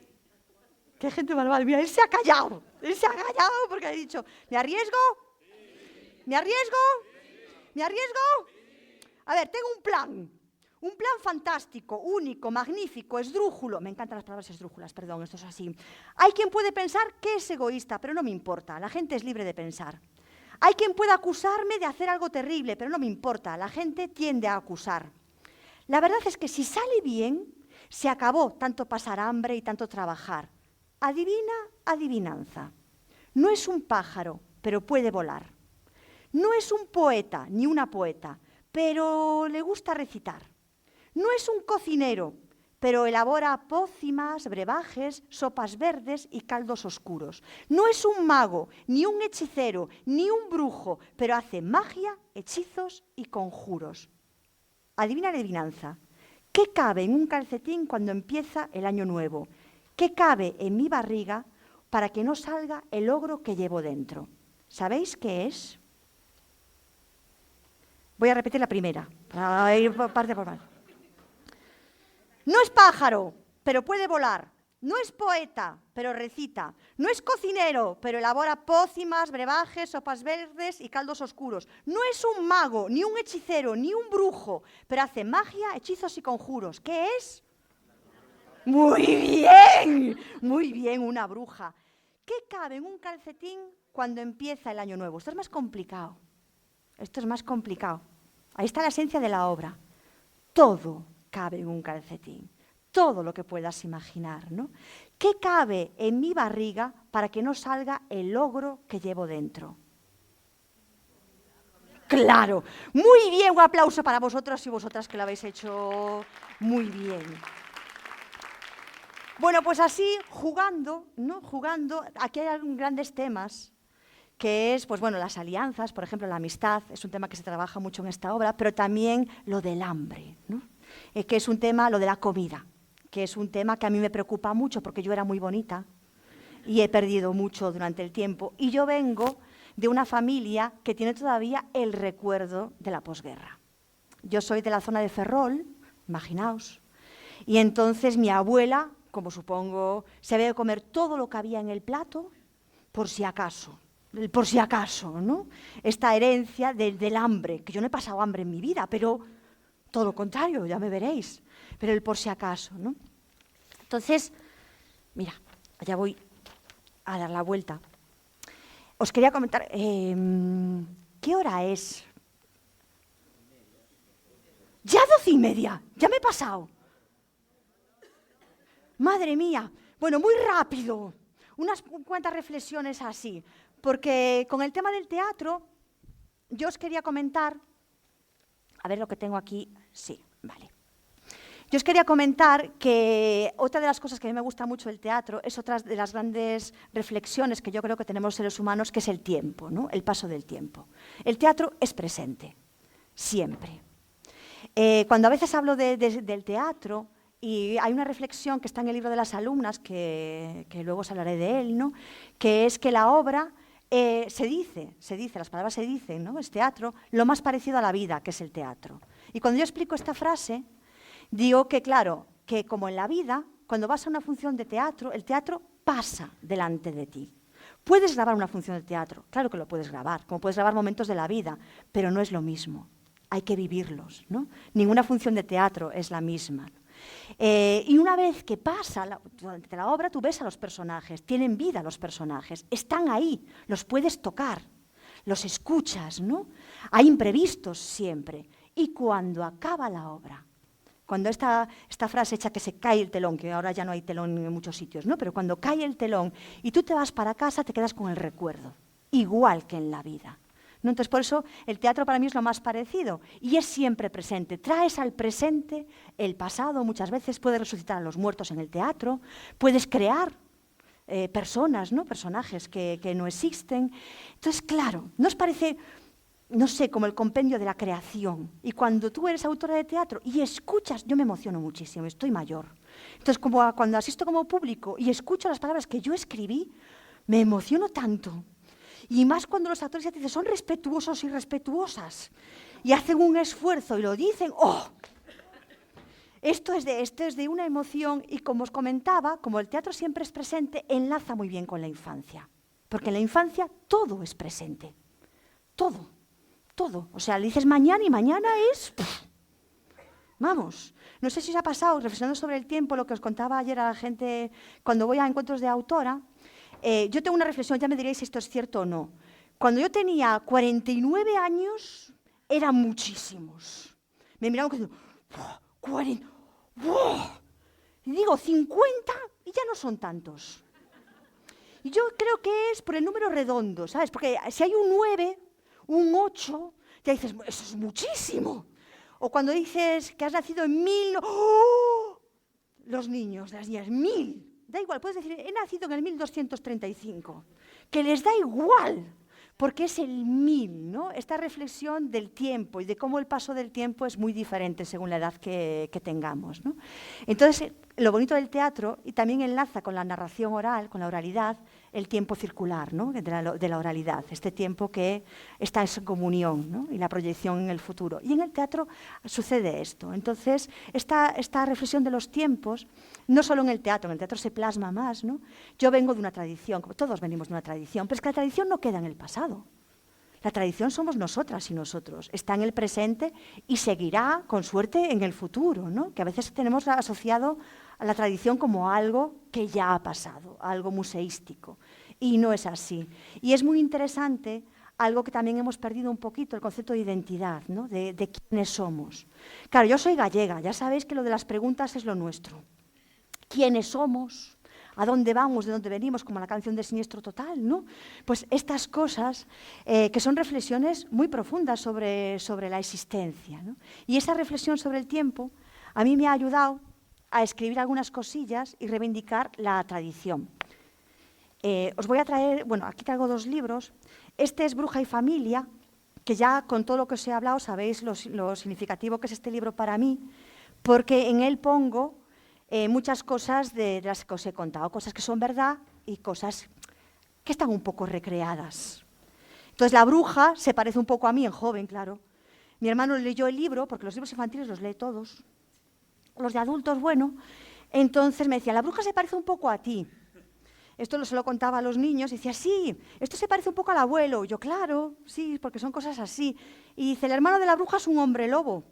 Qué gente malvada. Mira, él se ha callado. Él se ha callado porque ha dicho, ¿me arriesgo? Sí. ¿Me arriesgo? Sí. ¿Me arriesgo? Sí. A ver, tengo un plan. Un plan fantástico, único, magnífico, esdrújulo. Me encantan las palabras esdrújulas, perdón, esto es así. Hay quien puede pensar que es egoísta, pero no me importa. La gente es libre de pensar. Hay quien pueda acusarme de hacer algo terrible, pero no me importa, la gente tiende a acusar. La verdad es que si sale bien, se acabó tanto pasar hambre y tanto trabajar. Adivina, adivinanza. No es un pájaro, pero puede volar. No es un poeta ni una poeta, pero le gusta recitar. No es un cocinero, pero elabora pócimas, brebajes, sopas verdes y caldos oscuros. No es un mago, ni un hechicero, ni un brujo, pero hace magia, hechizos y conjuros. Adivina la adivinanza. ¿Qué cabe en un calcetín cuando empieza el año nuevo? ¿Qué cabe en mi barriga para que no salga el ogro que llevo dentro? ¿Sabéis qué es? Voy a repetir la primera, para ir parte por parte. No es pájaro, pero puede volar. No es poeta, pero recita. No es cocinero, pero elabora pócimas, brebajes, sopas verdes y caldos oscuros. No es un mago, ni un hechicero, ni un brujo, pero hace magia, hechizos y conjuros. ¿Qué es? Muy bien, una bruja. ¿Qué cabe en un calcetín cuando empieza el año nuevo? Esto es más complicado. Esto es más complicado. Ahí está la esencia de la obra. Todo cabe en un calcetín, todo lo que puedas imaginar, ¿no? ¿Qué cabe en mi barriga para que no salga el ogro que llevo dentro? ¡Claro! Muy bien, un aplauso para vosotros y vosotras que lo habéis hecho muy bien. Bueno, pues así, jugando, ¿no? Jugando, aquí hay grandes temas, que es, pues bueno, las alianzas, por ejemplo, la amistad, es un tema que se trabaja mucho en esta obra, pero también lo del hambre, ¿no? Que es un tema, lo de la comida, que es un tema que a mí me preocupa mucho porque yo era muy bonita y he perdido mucho durante el tiempo. Y yo vengo de una familia que tiene todavía el recuerdo de la posguerra. Yo soy de la zona de Ferrol, imaginaos, y entonces mi abuela, como supongo, se había de comer todo lo que había en el plato, por si acaso, ¿no? Esta herencia del hambre, que yo no he pasado hambre en mi vida, pero todo lo contrario, ya me veréis, pero el por si acaso, ¿no? Entonces, mira, ya voy a dar la vuelta. Os quería comentar, ¿qué hora es? Ya 12:30, ya me he pasado. Madre mía, bueno, muy rápido, unas cuantas reflexiones así, porque con el tema del teatro, yo os quería comentar, a ver lo que tengo aquí, sí, vale. Yo os quería comentar que otra de las cosas que a mí me gusta mucho del teatro es otra de las grandes reflexiones que yo creo que tenemos los seres humanos, que es el tiempo, ¿no? El paso del tiempo. El teatro es presente, siempre. Cuando a veces hablo del teatro, y hay una reflexión que está en el libro de las alumnas, que luego os hablaré de él, ¿no? Que es que la obra se dice, las palabras se dicen, ¿no? Es teatro, lo más parecido a la vida, que es el teatro. Y cuando yo explico esta frase, digo que, claro, que como en la vida, cuando vas a una función de teatro, el teatro pasa delante de ti. Puedes grabar una función de teatro, claro que lo puedes grabar, como puedes grabar momentos de la vida, pero no es lo mismo. Hay que vivirlos, ¿no? Ninguna función de teatro es la misma. Y una vez que pasa durante la obra, tú ves a los personajes, tienen vida los personajes, están ahí, los puedes tocar, los escuchas, ¿no? Hay imprevistos siempre. Y cuando acaba la obra, cuando esta frase hecha que se cae el telón, que ahora ya no hay telón en muchos sitios, ¿no? Pero cuando cae el telón y tú te vas para casa, te quedas con el recuerdo, igual que en la vida, ¿no? Entonces, por eso el teatro para mí es lo más parecido y es siempre presente. Traes al presente el pasado, muchas veces puedes resucitar a los muertos en el teatro, puedes crear personas, ¿no? Personajes que no existen. Entonces, claro, ¿nos parece, no sé, como el compendio de la creación? Y cuando tú eres autora de teatro y escuchas, yo me emociono muchísimo, estoy mayor. Entonces, como cuando asisto como público y escucho las palabras que yo escribí, me emociono tanto. Y más cuando los actores ya te dicen, son respetuosos y respetuosas, y hacen un esfuerzo y lo dicen, ¡oh! Esto es de una emoción y, como os comentaba, como el teatro siempre es presente, enlaza muy bien con la infancia. Porque en la infancia todo es presente. Todo, todo. O sea, le dices mañana y mañana es... Vamos, no sé si os ha pasado, reflexionando sobre el tiempo, lo que os contaba ayer a la gente cuando voy a encuentros de autora. Yo tengo una reflexión, ya me diréis si esto es cierto o no. Cuando yo tenía 49 años, eran muchísimos. Me miraban diciendo, 40, y digo 50 y ya no son tantos. Y yo creo que es por el número redondo, ¿sabes? Porque si hay un 9, un 8, ya dices, eso es muchísimo. O cuando dices que has nacido en 1000, ¡oh! Los niños, las niñas, 1000. Da igual, puedes decir, he nacido en el 1235, que les da igual, porque es el 1000, ¿no? Esta reflexión del tiempo y de cómo el paso del tiempo es muy diferente según la edad que tengamos, ¿no? Entonces, lo bonito del teatro, y también enlaza con la narración oral, con la oralidad, el tiempo circular, ¿no? de la oralidad, este tiempo que está en comunión, ¿no? Y la proyección en el futuro. Y en el teatro sucede esto. Entonces, esta reflexión de los tiempos, no solo en el teatro se plasma más, ¿no? Yo vengo de una tradición, como todos venimos de una tradición, pero es que la tradición no queda en el pasado. La tradición somos nosotras y nosotros, está en el presente y seguirá, con suerte, en el futuro, ¿no? Que a veces tenemos asociado a la tradición como algo que ya ha pasado, algo museístico, y no es así. Y es muy interesante algo que también hemos perdido un poquito, el concepto de identidad, ¿no? de quiénes somos. Claro, yo soy gallega, ya sabéis que lo de las preguntas es lo nuestro. ¿Quiénes somos? ¿A dónde vamos? ¿De dónde venimos? Como la canción de Siniestro Total, ¿no? Pues estas cosas que son reflexiones muy profundas sobre la existencia, ¿no? Y esa reflexión sobre el tiempo a mí me ha ayudado a escribir algunas cosillas y reivindicar la tradición. Os voy a traer, bueno, aquí traigo 2 libros. Este es Bruja y Familia, que ya con todo lo que os he hablado sabéis lo significativo que es este libro para mí, porque en él pongo muchas cosas de las que os he contado, cosas que son verdad y cosas que están un poco recreadas. Entonces la bruja se parece un poco a mí en joven, claro. Mi hermano leyó el libro, porque los libros infantiles los lee todos. Los de adultos, bueno. Entonces me decía, la bruja se parece un poco a ti. Esto se lo contaba a los niños y decía, sí, esto se parece un poco al abuelo. Y yo, claro, sí, porque son cosas así. Y dice, el hermano de la bruja es un hombre lobo.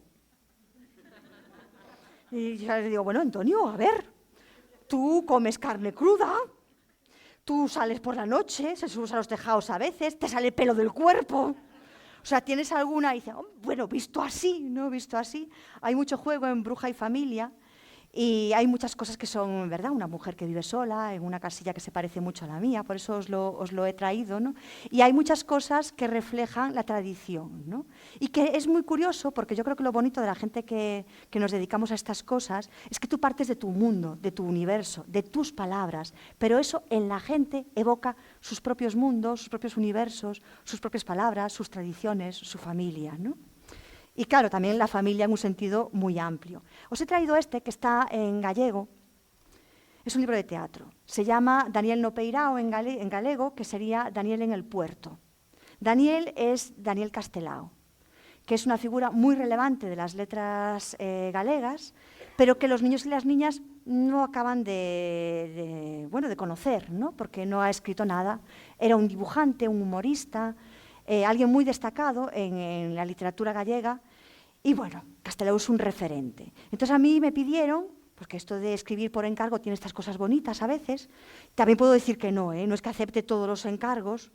Y yo le digo, bueno, Antonio, a ver, tú comes carne cruda, tú sales por la noche, se subes a los tejados a veces, te sale pelo del cuerpo. O sea, ¿tienes alguna? Y dice, oh, bueno, visto así, no visto así. Hay mucho juego en Bruja y Familia y hay muchas cosas que son, ¿verdad? Una mujer que vive sola en una casilla que se parece mucho a la mía, por eso os lo he traído, ¿no? Y hay muchas cosas que reflejan la tradición, ¿no? Y que es muy curioso, porque yo creo que lo bonito de la gente que nos dedicamos a estas cosas es que tú partes de tu mundo, de tu universo, de tus palabras, pero eso en la gente evoca sus propios mundos, sus propios universos, sus propias palabras, sus tradiciones, su familia, ¿no? Y claro, también la familia en un sentido muy amplio. Os he traído este que está en gallego, es un libro de teatro. Se llama Daniel no Peirao en galego, que sería Daniel en el puerto. Daniel es Daniel Castelao, que es una figura muy relevante de las letras galegas, pero que los niños y las niñas no acaban bueno, de conocer, ¿no? Porque no ha escrito nada. Era un dibujante, un humorista, alguien muy destacado en la literatura gallega, y bueno, Castelao es un referente. Entonces a mí me pidieron, porque esto de escribir por encargo tiene estas cosas bonitas a veces, también puedo decir que no, no es que acepte todos los encargos,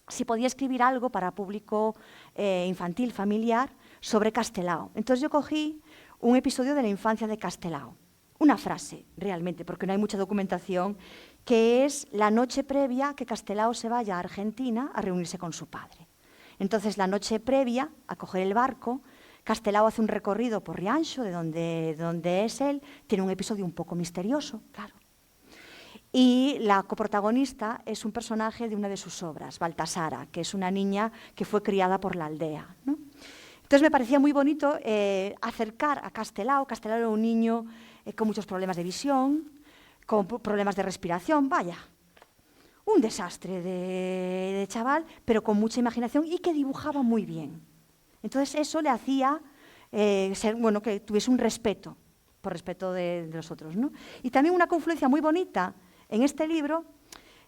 si podía escribir algo para público infantil, familiar, sobre Castelao. Entonces yo cogí un episodio de la infancia de Castelao, una frase realmente, porque no hay mucha documentación, que es la noche previa a que Castelao se vaya a Argentina a reunirse con su padre. Entonces la noche previa a coger el barco, Castelao hace un recorrido por Rianxo, de donde es él, tiene un episodio un poco misterioso, claro. Y la coprotagonista es un personaje de una de sus obras, Baltasara, que es una niña que fue criada por la aldea, ¿no? Entonces me parecía muy bonito acercar a Castelao. Castelao era un niño con muchos problemas de visión, con problemas de respiración, vaya, un desastre de chaval, pero con mucha imaginación y que dibujaba muy bien. Entonces eso le hacía bueno, que tuviese un respeto, por respeto de los otros, ¿no? Y también una confluencia muy bonita en este libro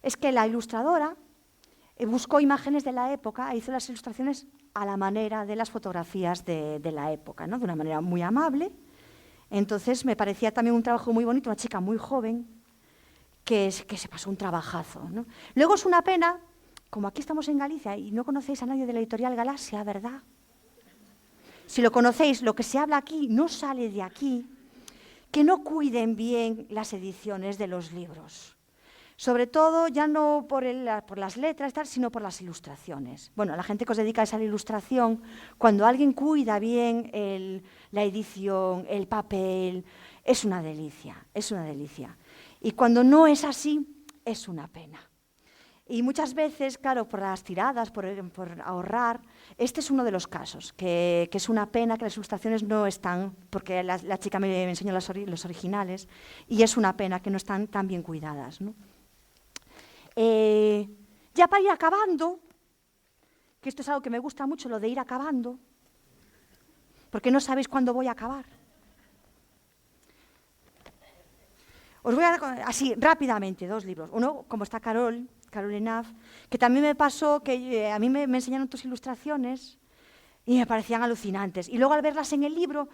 es que la ilustradora buscó imágenes de la época e hizo las ilustraciones a la manera de las fotografías de la época, ¿no? De una manera muy amable. Entonces me parecía también un trabajo muy bonito, una chica muy joven que se pasó un trabajazo, ¿no? Luego es una pena, como aquí estamos en Galicia y no conocéis a nadie de la editorial Galaxia, ¿verdad? Si lo conocéis, lo que se habla aquí no sale de aquí, que no cuiden bien las ediciones de los libros. Sobre todo, ya no por las letras, sino por las ilustraciones. Bueno, la gente que os dedica a esa ilustración, cuando alguien cuida bien la edición, el papel, es una delicia, es una delicia. Y cuando no es así, es una pena. Y muchas veces, claro, por las tiradas, por ahorrar, este es uno de los casos, que es una pena que las ilustraciones no están, porque la chica me enseñó los originales, y es una pena que no están tan bien cuidadas, ¿no? Ya para ir acabando, que esto es algo que me gusta mucho, lo de ir acabando, porque no sabéis cuándo voy a acabar. Os voy a dar así rápidamente dos libros. Uno, como está Carol Enaf, que también me pasó que a mí me enseñaron tus ilustraciones y me parecían alucinantes. Y luego al verlas en el libro,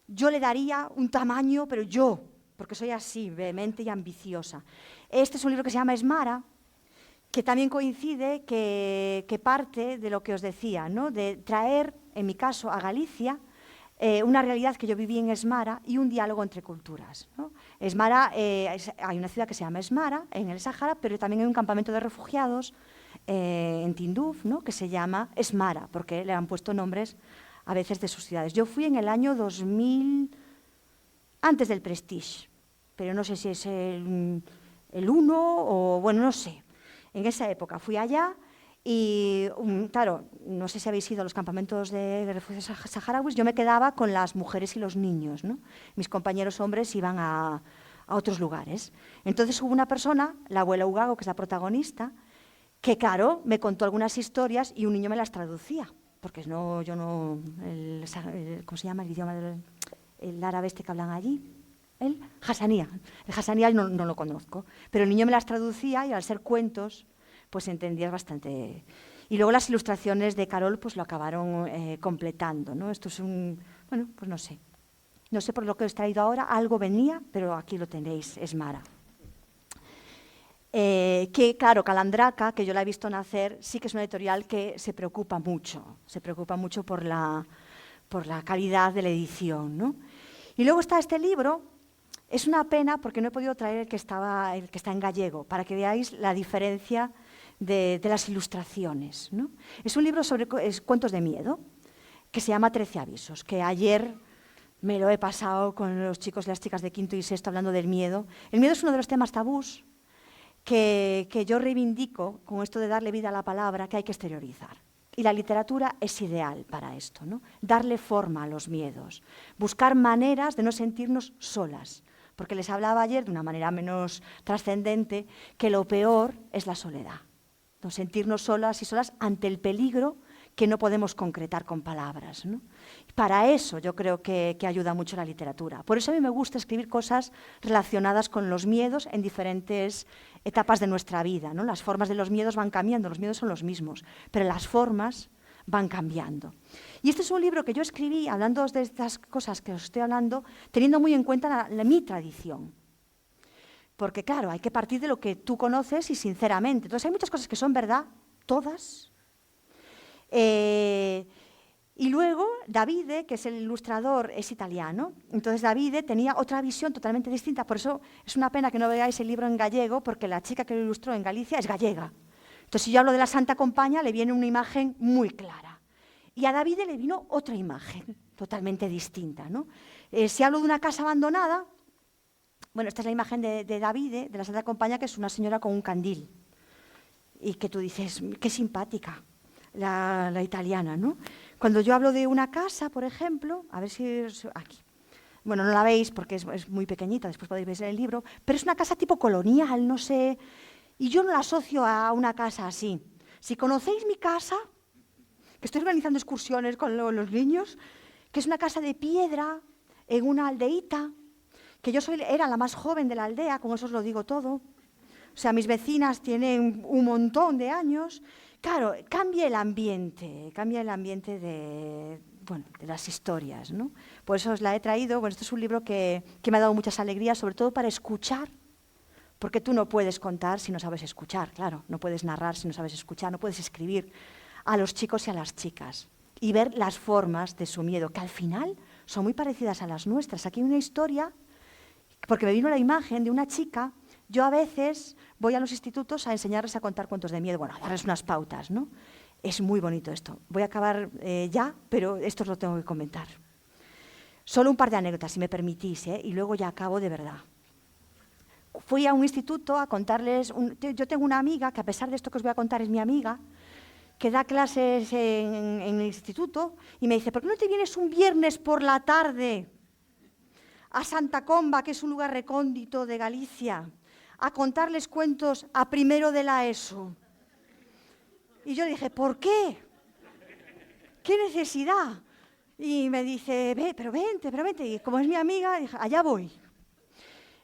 yo le daría un tamaño, pero yo, porque soy así, vehemente y ambiciosa. Este es un libro que se llama Esmara, que también coincide que parte de lo que os decía, ¿no? De traer, en mi caso, a Galicia, una realidad que yo viví en Esmara y un diálogo entre culturas, ¿no? Esmara, hay una ciudad que se llama Esmara, en el Sáhara, pero también hay un campamento de refugiados en Tinduf, ¿no? Que se llama Esmara, porque le han puesto nombres a veces de sus ciudades. Yo fui en el año 2000, antes del Prestige, pero no sé si es el 1 o, bueno, no sé. En esa época fui allá y, claro, no sé si habéis ido a los campamentos de refugiados saharauis, yo me quedaba con las mujeres y los niños, ¿no? Mis compañeros hombres iban a otros lugares. Entonces hubo una persona, la abuela Ugago, que es la protagonista, que, claro, me contó algunas historias y un niño me las traducía, porque no, yo no, ¿cómo se llama el idioma el árabe este que hablan allí? El Hassanía. El Hassanía no lo conozco, pero el niño me las traducía y al ser cuentos, pues entendías bastante. Y luego las ilustraciones de Carol pues lo acabaron completando, ¿no? Esto es bueno, pues no sé. No sé por lo que os he traído ahora, algo venía, pero aquí lo tenéis, Esmara. Que claro, Calandraca, que yo la he visto nacer, sí que es una editorial que se preocupa mucho por la calidad de la edición, ¿no? Y luego está este libro. Es una pena porque no he podido traer el que está en gallego, para que veáis la diferencia de las ilustraciones, ¿no? Es un libro sobre cuentos de miedo, que se llama 13 avisos, que ayer me lo he pasado con los chicos y las chicas de quinto y sexto hablando del miedo. El miedo es uno de los temas tabús que yo reivindico con esto de darle vida a la palabra, que hay que exteriorizar. Y la literatura es ideal para esto, ¿no? Darle forma a los miedos, buscar maneras de no sentirnos solas, porque les hablaba ayer de una manera menos trascendente que lo peor es la soledad, no sentirnos solas y solas ante el peligro que no podemos concretar con palabras, ¿no? Para eso yo creo que ayuda mucho la literatura. Por eso a mí me gusta escribir cosas relacionadas con los miedos en diferentes etapas de nuestra vida, ¿no? Las formas de los miedos van cambiando, los miedos son los mismos, pero las formas van cambiando. Y este es un libro que yo escribí, hablando de estas cosas que os estoy hablando, teniendo muy en cuenta mi tradición. Porque claro, hay que partir de lo que tú conoces y sinceramente. Entonces hay muchas cosas que son verdad, todas. Y luego Davide, que es el ilustrador, es italiano. Entonces Davide tenía otra visión totalmente distinta. Por eso es una pena que no veáis el libro en gallego, porque la chica que lo ilustró en Galicia es gallega. Entonces si yo hablo de la Santa Compaña, le viene una imagen muy clara. Y a Davide le vino otra imagen totalmente distinta, ¿no? Si hablo de una casa abandonada, bueno, esta es la imagen de Davide, de la Santa Compaña, que es una señora con un candil. Y que tú dices, qué simpática. La italiana, ¿no? Cuando yo hablo de una casa, por ejemplo, a ver si aquí, bueno, no la veis porque es muy pequeñita, después podéis ver en el libro, pero es una casa tipo colonial, no sé, y yo no la asocio a una casa así. Si conocéis mi casa, que estoy organizando excursiones con los niños, que es una casa de piedra en una aldeíta, que yo era la más joven de la aldea, con eso os lo digo todo. O sea, mis vecinas tienen un montón de años. Claro, cambia el ambiente de las historias, ¿no? Por eso os la he traído. Bueno, este es un libro que me ha dado muchas alegrías, sobre todo para escuchar, porque tú no puedes contar si no sabes escuchar, claro, no puedes narrar si no sabes escuchar, no puedes escribir a los chicos y a las chicas y ver las formas de su miedo, que al final son muy parecidas a las nuestras. Aquí hay una historia, porque me vino la imagen de una chica. Yo a veces voy a los institutos a enseñarles a contar cuentos de miedo, bueno, a darles unas pautas, ¿no? Es muy bonito esto. Voy a acabar ya, pero esto os lo tengo que comentar. Solo un par de anécdotas, si me permitís, y luego ya acabo de verdad. Fui a un instituto a contarles, yo tengo una amiga, que a pesar de esto que os voy a contar es mi amiga, que da clases en el instituto, y me dice, ¿por qué no te vienes un viernes por la tarde a Santa Comba, que es un lugar recóndito de Galicia, a contarles cuentos a primero de la ESO? Y yo dije, ¿por qué? ¿Qué necesidad? Y me dice, pero vente. Y como es mi amiga, dije, allá voy.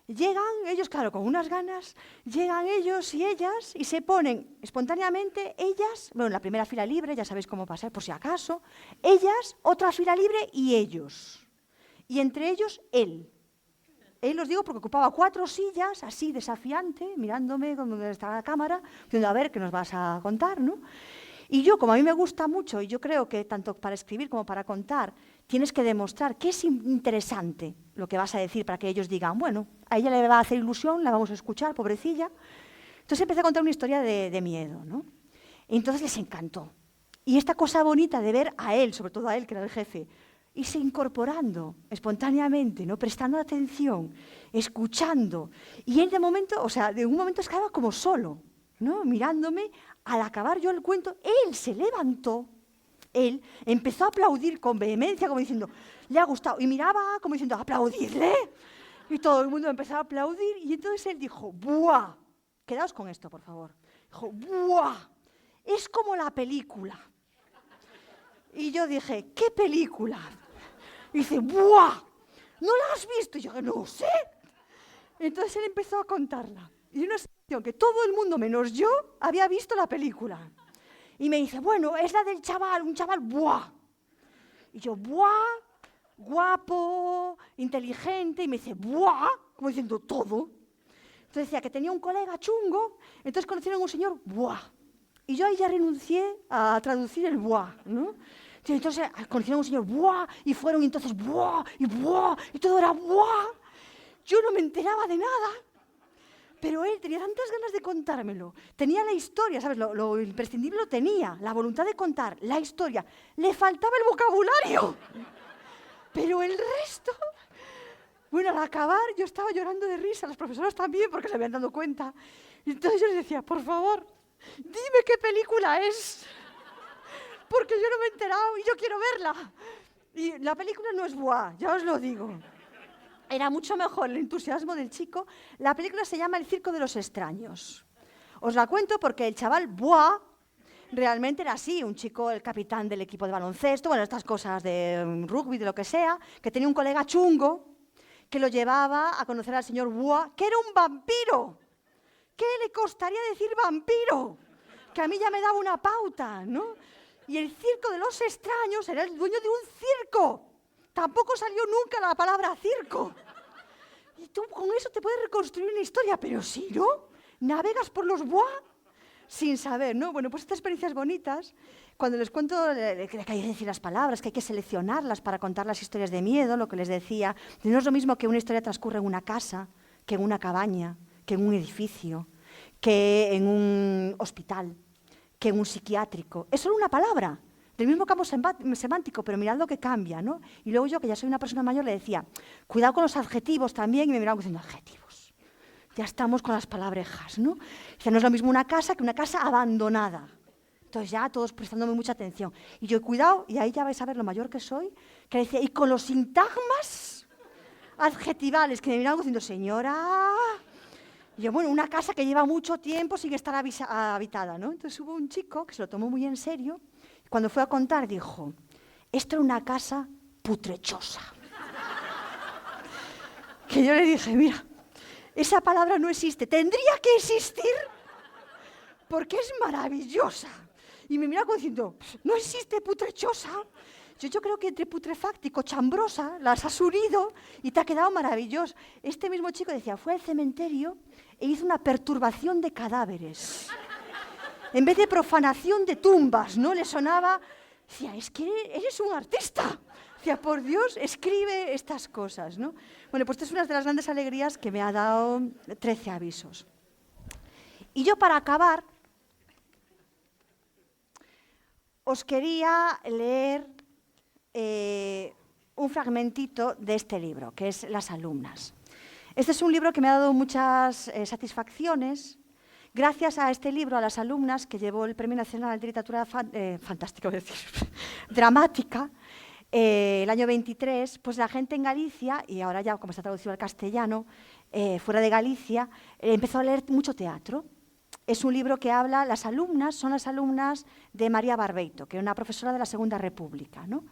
Llegan ellos, claro, con unas ganas, llegan ellos y ellas y se ponen espontáneamente, ellas, bueno, la primera fila libre, ya sabéis cómo pasar, por si acaso, ellas, otra fila libre y ellos. Y entre ellos, él. Él, os digo, porque ocupaba 4 sillas, así desafiante, mirándome donde está la cámara, diciendo, a ver, ¿qué nos vas a contar, no? Y yo, como a mí me gusta mucho, y yo creo que tanto para escribir como para contar, tienes que demostrar que es interesante lo que vas a decir para que ellos digan, bueno, a ella le va a hacer ilusión, la vamos a escuchar, pobrecilla. Entonces empecé a contar una historia de miedo, ¿no? Y entonces les encantó. Y esta cosa bonita de ver a él, sobre todo a él, que era el jefe, irse incorporando espontáneamente, ¿no? Prestando atención, escuchando. Y él de momento, o sea, de un momento estaba como solo, ¿no? Mirándome. Al acabar yo el cuento, él se levantó, él empezó a aplaudir con vehemencia, como diciendo, le ha gustado. Y miraba como diciendo, ¿aplaudirle? Y todo el mundo empezó a aplaudir. Y entonces él dijo, ¡buah! Quedaos con esto, por favor. Dijo, ¡buah! Es como la película. Y yo dije, ¿qué película? Y dice, ¡buah! ¿No la has visto? Y yo, no sé. Entonces él empezó a contarla. Y una sensación que todo el mundo, menos yo, había visto la película. Y me dice, bueno, es la del chaval, un chaval, ¡buah! Y yo, ¡buah! Guapo, inteligente. Y me dice, ¡buah! Como diciendo todo. Entonces decía que tenía un colega chungo, entonces conocieron a un señor, ¡buah! Y yo ahí ya renuncié a traducir el ¡buah!, ¿no? Entonces conocieron a un señor, ¡buah! Y fueron, y entonces, ¡buah! Y todo era ¡buah! Yo no me enteraba de nada. Pero él tenía tantas ganas de contármelo. Tenía la historia, ¿sabes? Lo imprescindible lo tenía, la voluntad de contar, la historia. Le faltaba el vocabulario. Pero el resto... Bueno, al acabar yo estaba llorando de risa, las profesoras también, porque se habían dado cuenta. Y entonces yo les decía, por favor, dime qué película es. Porque yo no me he enterado y yo quiero verla. Y la película no es buah, ya os lo digo. Era mucho mejor el entusiasmo del chico. La película se llama El circo de los extraños. Os la cuento porque el chaval, ¡buah!, Realmente era así, un chico, el capitán del equipo de baloncesto, bueno, estas cosas de rugby, de lo que sea, que tenía un colega chungo que lo llevaba a conocer al señor Bois, que era un vampiro. ¿Qué le costaría decir vampiro? Que a mí ya me daba una pauta, ¿no? Y el circo de los extraños era el dueño de un circo. Tampoco salió nunca la palabra circo. Y tú con eso te puedes reconstruir una historia, pero si no, navegas por los Bois sin saber, ¿no? Bueno, pues estas experiencias bonitas, cuando les cuento que hay que decir las palabras, que hay que seleccionarlas para contar las historias de miedo, lo que les decía, no es lo mismo que una historia transcurre en una casa, que en una cabaña, que en un edificio, que en un hospital, que en un psiquiátrico. Es solo una palabra, del mismo campo semántico, pero mirad lo que cambia, ¿no? Y luego yo, que ya soy una persona mayor, le decía, cuidado con los adjetivos también, y me miraban diciendo, adjetivos. Ya estamos con las palabrejas, ¿no? Dice, no es lo mismo una casa que una casa abandonada. Entonces ya todos prestándome mucha atención. Y yo, cuidado, y ahí ya vais a ver lo mayor que soy, que decía, y con los sintagmas adjetivales, que me miraban diciendo, señora... Y yo, bueno, una casa que lleva mucho tiempo sin estar habitada, ¿no? Entonces hubo un chico que se lo tomó muy en serio, y cuando fue a contar dijo, esto era una casa putrechosa. Que yo le dije, mira, esa palabra no existe, tendría que existir porque es maravillosa. Y me mira como diciendo, no existe putrechosa. Yo creo que entre putrefacto y chambrosa las has unido y te ha quedado maravilloso. Este mismo chico decía, fue al cementerio e hizo una perturbación de cadáveres. En vez de profanación de tumbas, ¿no? Le sonaba, decía, es que eres un artista. Decía, por Dios, escribe estas cosas, ¿no? Bueno, pues esta es una de las grandes alegrías que me ha dado 13 avisos. Y yo, para acabar, os quería leer un fragmentito de este libro, que es Las alumnas. Este es un libro que me ha dado muchas satisfacciones. Gracias a este libro, a Las alumnas, que llevó el Premio Nacional de Literatura Dramática, el año 23, pues la gente en Galicia, y ahora ya como está traducido al castellano, fuera de Galicia, empezó a leer mucho teatro. Es un libro que habla, las alumnas son las alumnas de María Barbeito, que era una profesora de la Segunda República, ¿no?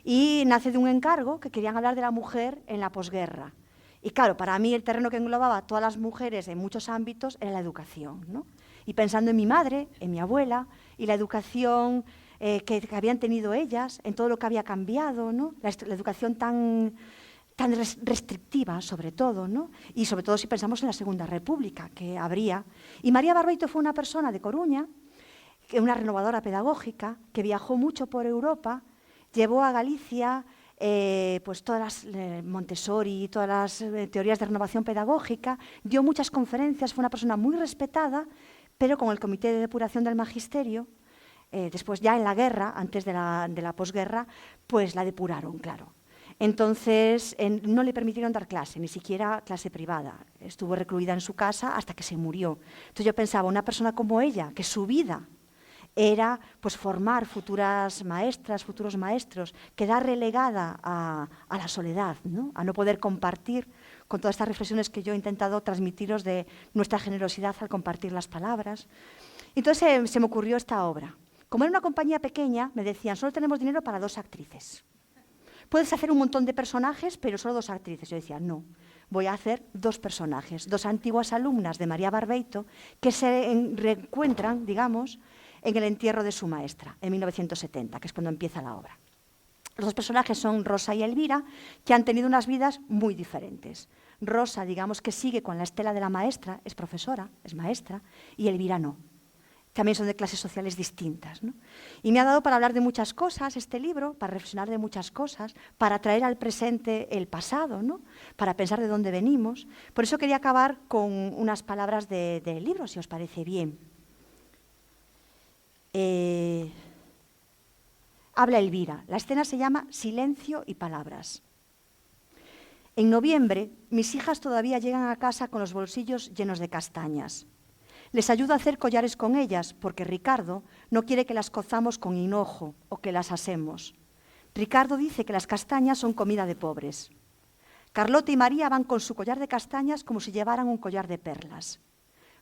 Y nace de un encargo que querían hablar de la mujer en la posguerra. Y claro, para mí el terreno que englobaba a todas las mujeres en muchos ámbitos era la educación, ¿no? Y pensando en mi madre, en mi abuela, y la educación que habían tenido ellas, en todo lo que había cambiado, ¿no? La educación tan restrictiva, sobre todo, ¿no? Y sobre todo si pensamos en la Segunda República, que habría. Y María Barbeito fue una persona de Coruña, una renovadora pedagógica, que viajó mucho por Europa, llevó a Galicia pues todas las Montessori, todas las teorías de renovación pedagógica, dio muchas conferencias, fue una persona muy respetada, pero con el Comité de Depuración del Magisterio, después ya en la guerra, antes de la posguerra, pues la depuraron, claro. Entonces no le permitieron dar clase, ni siquiera clase privada. Estuvo recluida en su casa hasta que se murió. Entonces yo pensaba, una persona como ella, que su vida era pues formar futuras maestras, futuros maestros, quedar relegada a la soledad, ¿no? A no poder compartir con todas estas reflexiones que yo he intentado transmitiros de nuestra generosidad al compartir las palabras. Entonces se me ocurrió esta obra. Como era una compañía pequeña, me decían, solo tenemos dinero para 2 actrices. Puedes hacer un montón de personajes, pero solo 2 actrices. Yo decía, no, voy a hacer 2 personajes, 2 antiguas alumnas de María Barbeito que se reencuentran, digamos, en el entierro de su maestra, en 1970, que es cuando empieza la obra. Los 2 personajes son Rosa y Elvira, que han tenido unas vidas muy diferentes. Rosa, digamos que sigue con la estela de la maestra, es profesora, es maestra, y Elvira no. También son de clases sociales distintas, ¿no? Y me ha dado para hablar de muchas cosas este libro, para reflexionar de muchas cosas, para traer al presente el pasado, ¿no? Para pensar de dónde venimos. Por eso quería acabar con unas palabras del libro, si os parece bien. Habla Elvira. La escena se llama Silencio y palabras. En noviembre, mis hijas todavía llegan a casa con los bolsillos llenos de castañas. Les ayudo a hacer collares con ellas, porque Ricardo no quiere que las cozamos con hinojo o que las asemos. Ricardo dice que las castañas son comida de pobres. Carlota y María van con su collar de castañas como si llevaran un collar de perlas.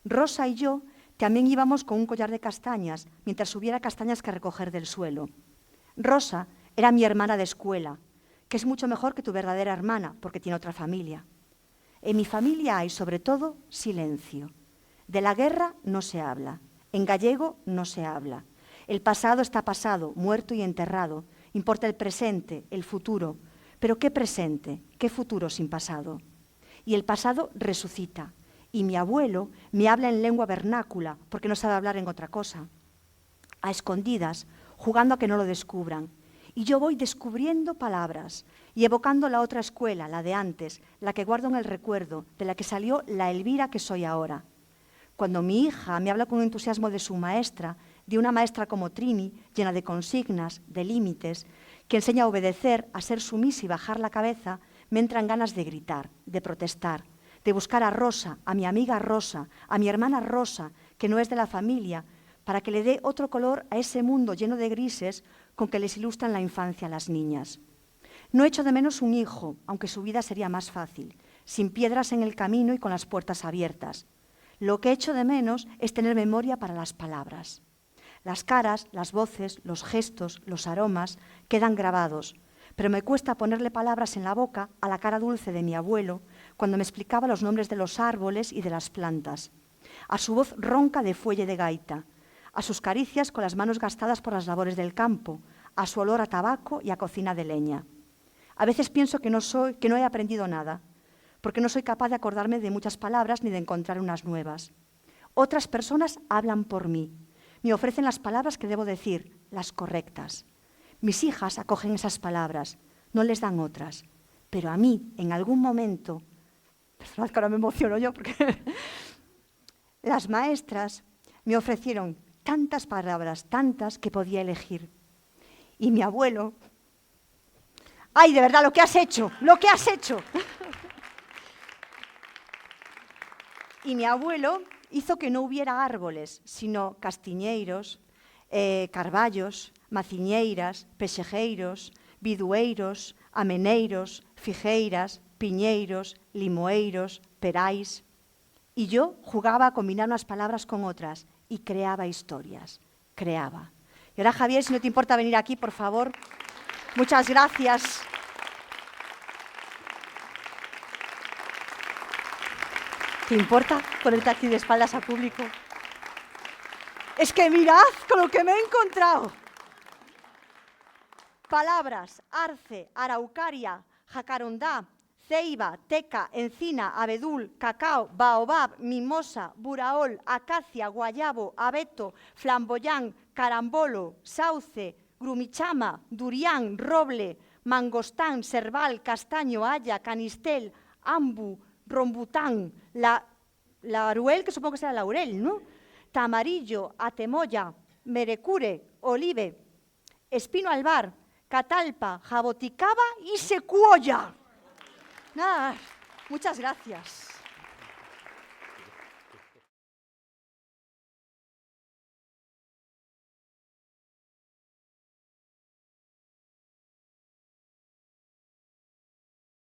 Rosa y yo También íbamos con un collar de castañas, mientras hubiera castañas que recoger del suelo. Rosa era mi hermana de escuela, que es mucho mejor que tu verdadera hermana, porque tiene otra familia. En mi familia hay, sobre todo, silencio. De la guerra no se habla. En gallego no se habla. El pasado está pasado, muerto y enterrado. Importa el presente, el futuro. Pero ¿qué presente? ¿Qué futuro sin pasado? Y el pasado resucita. Y mi abuelo me habla en lengua vernácula, porque no sabe hablar en otra cosa. A escondidas, jugando a que no lo descubran. Y yo voy descubriendo palabras y evocando la otra escuela, la de antes, la que guardo en el recuerdo, de la que salió la Elvira que soy ahora. Cuando mi hija me habla con entusiasmo de su maestra, de una maestra como Trini, llena de consignas, de límites, que enseña a obedecer, a ser sumisa y bajar la cabeza, me entran ganas de gritar, de protestar, de buscar a Rosa, a mi amiga Rosa, a mi hermana Rosa, que no es de la familia, para que le dé otro color a ese mundo lleno de grises con que les ilustran la infancia a las niñas. No echo de menos un hijo, aunque su vida sería más fácil, sin piedras en el camino y con las puertas abiertas. Lo que echo de menos es tener memoria para las palabras. Las caras, las voces, los gestos, los aromas quedan grabados, pero me cuesta ponerle palabras en la boca a la cara dulce de mi abuelo cuando me explicaba los nombres de los árboles y de las plantas, a su voz ronca de fuelle de gaita, a sus caricias con las manos gastadas por las labores del campo, a su olor a tabaco y a cocina de leña. A veces pienso que no he aprendido nada, porque no soy capaz de acordarme de muchas palabras ni de encontrar unas nuevas. Otras personas hablan por mí, me ofrecen las palabras que debo decir, las correctas. Mis hijas acogen esas palabras, no les dan otras, pero a mí, en algún momento, perdonad que ahora me emociono yo, porque las maestras me ofrecieron tantas palabras, tantas que podía elegir. Y mi abuelo, ¡ay, de verdad, lo que has hecho! ¡Lo que has hecho! Y mi abuelo hizo que no hubiera árboles, sino castiñeiros, carballos, maciñeiras, pexejeiros, bidueiros, ameneiros, figueiras, piñeiros, limoeiros, perais. Y yo jugaba a combinar unas palabras con otras y creaba historias, creaba. Y ahora, Javier, si no te importa venir aquí, por favor. Muchas gracias. ¿Te importa ponerte aquí de espaldas al público? Es que mirad con lo que me he encontrado. Palabras: arce, araucaria, jacarondá, ceiba, teca, encina, abedul, cacao, baobab, mimosa, buraol, acacia, guayabo, abeto, flamboyán, carambolo, sauce, grumichama, durián, roble, mangostán, serval, castaño, haya, canistel, ambu, rombután, laurel, que supongo que será laurel, ¿no? Tamarillo, atemoya, merecure, olive, espino albar, catalpa, jaboticaba y secuoya. Nada, muchas gracias.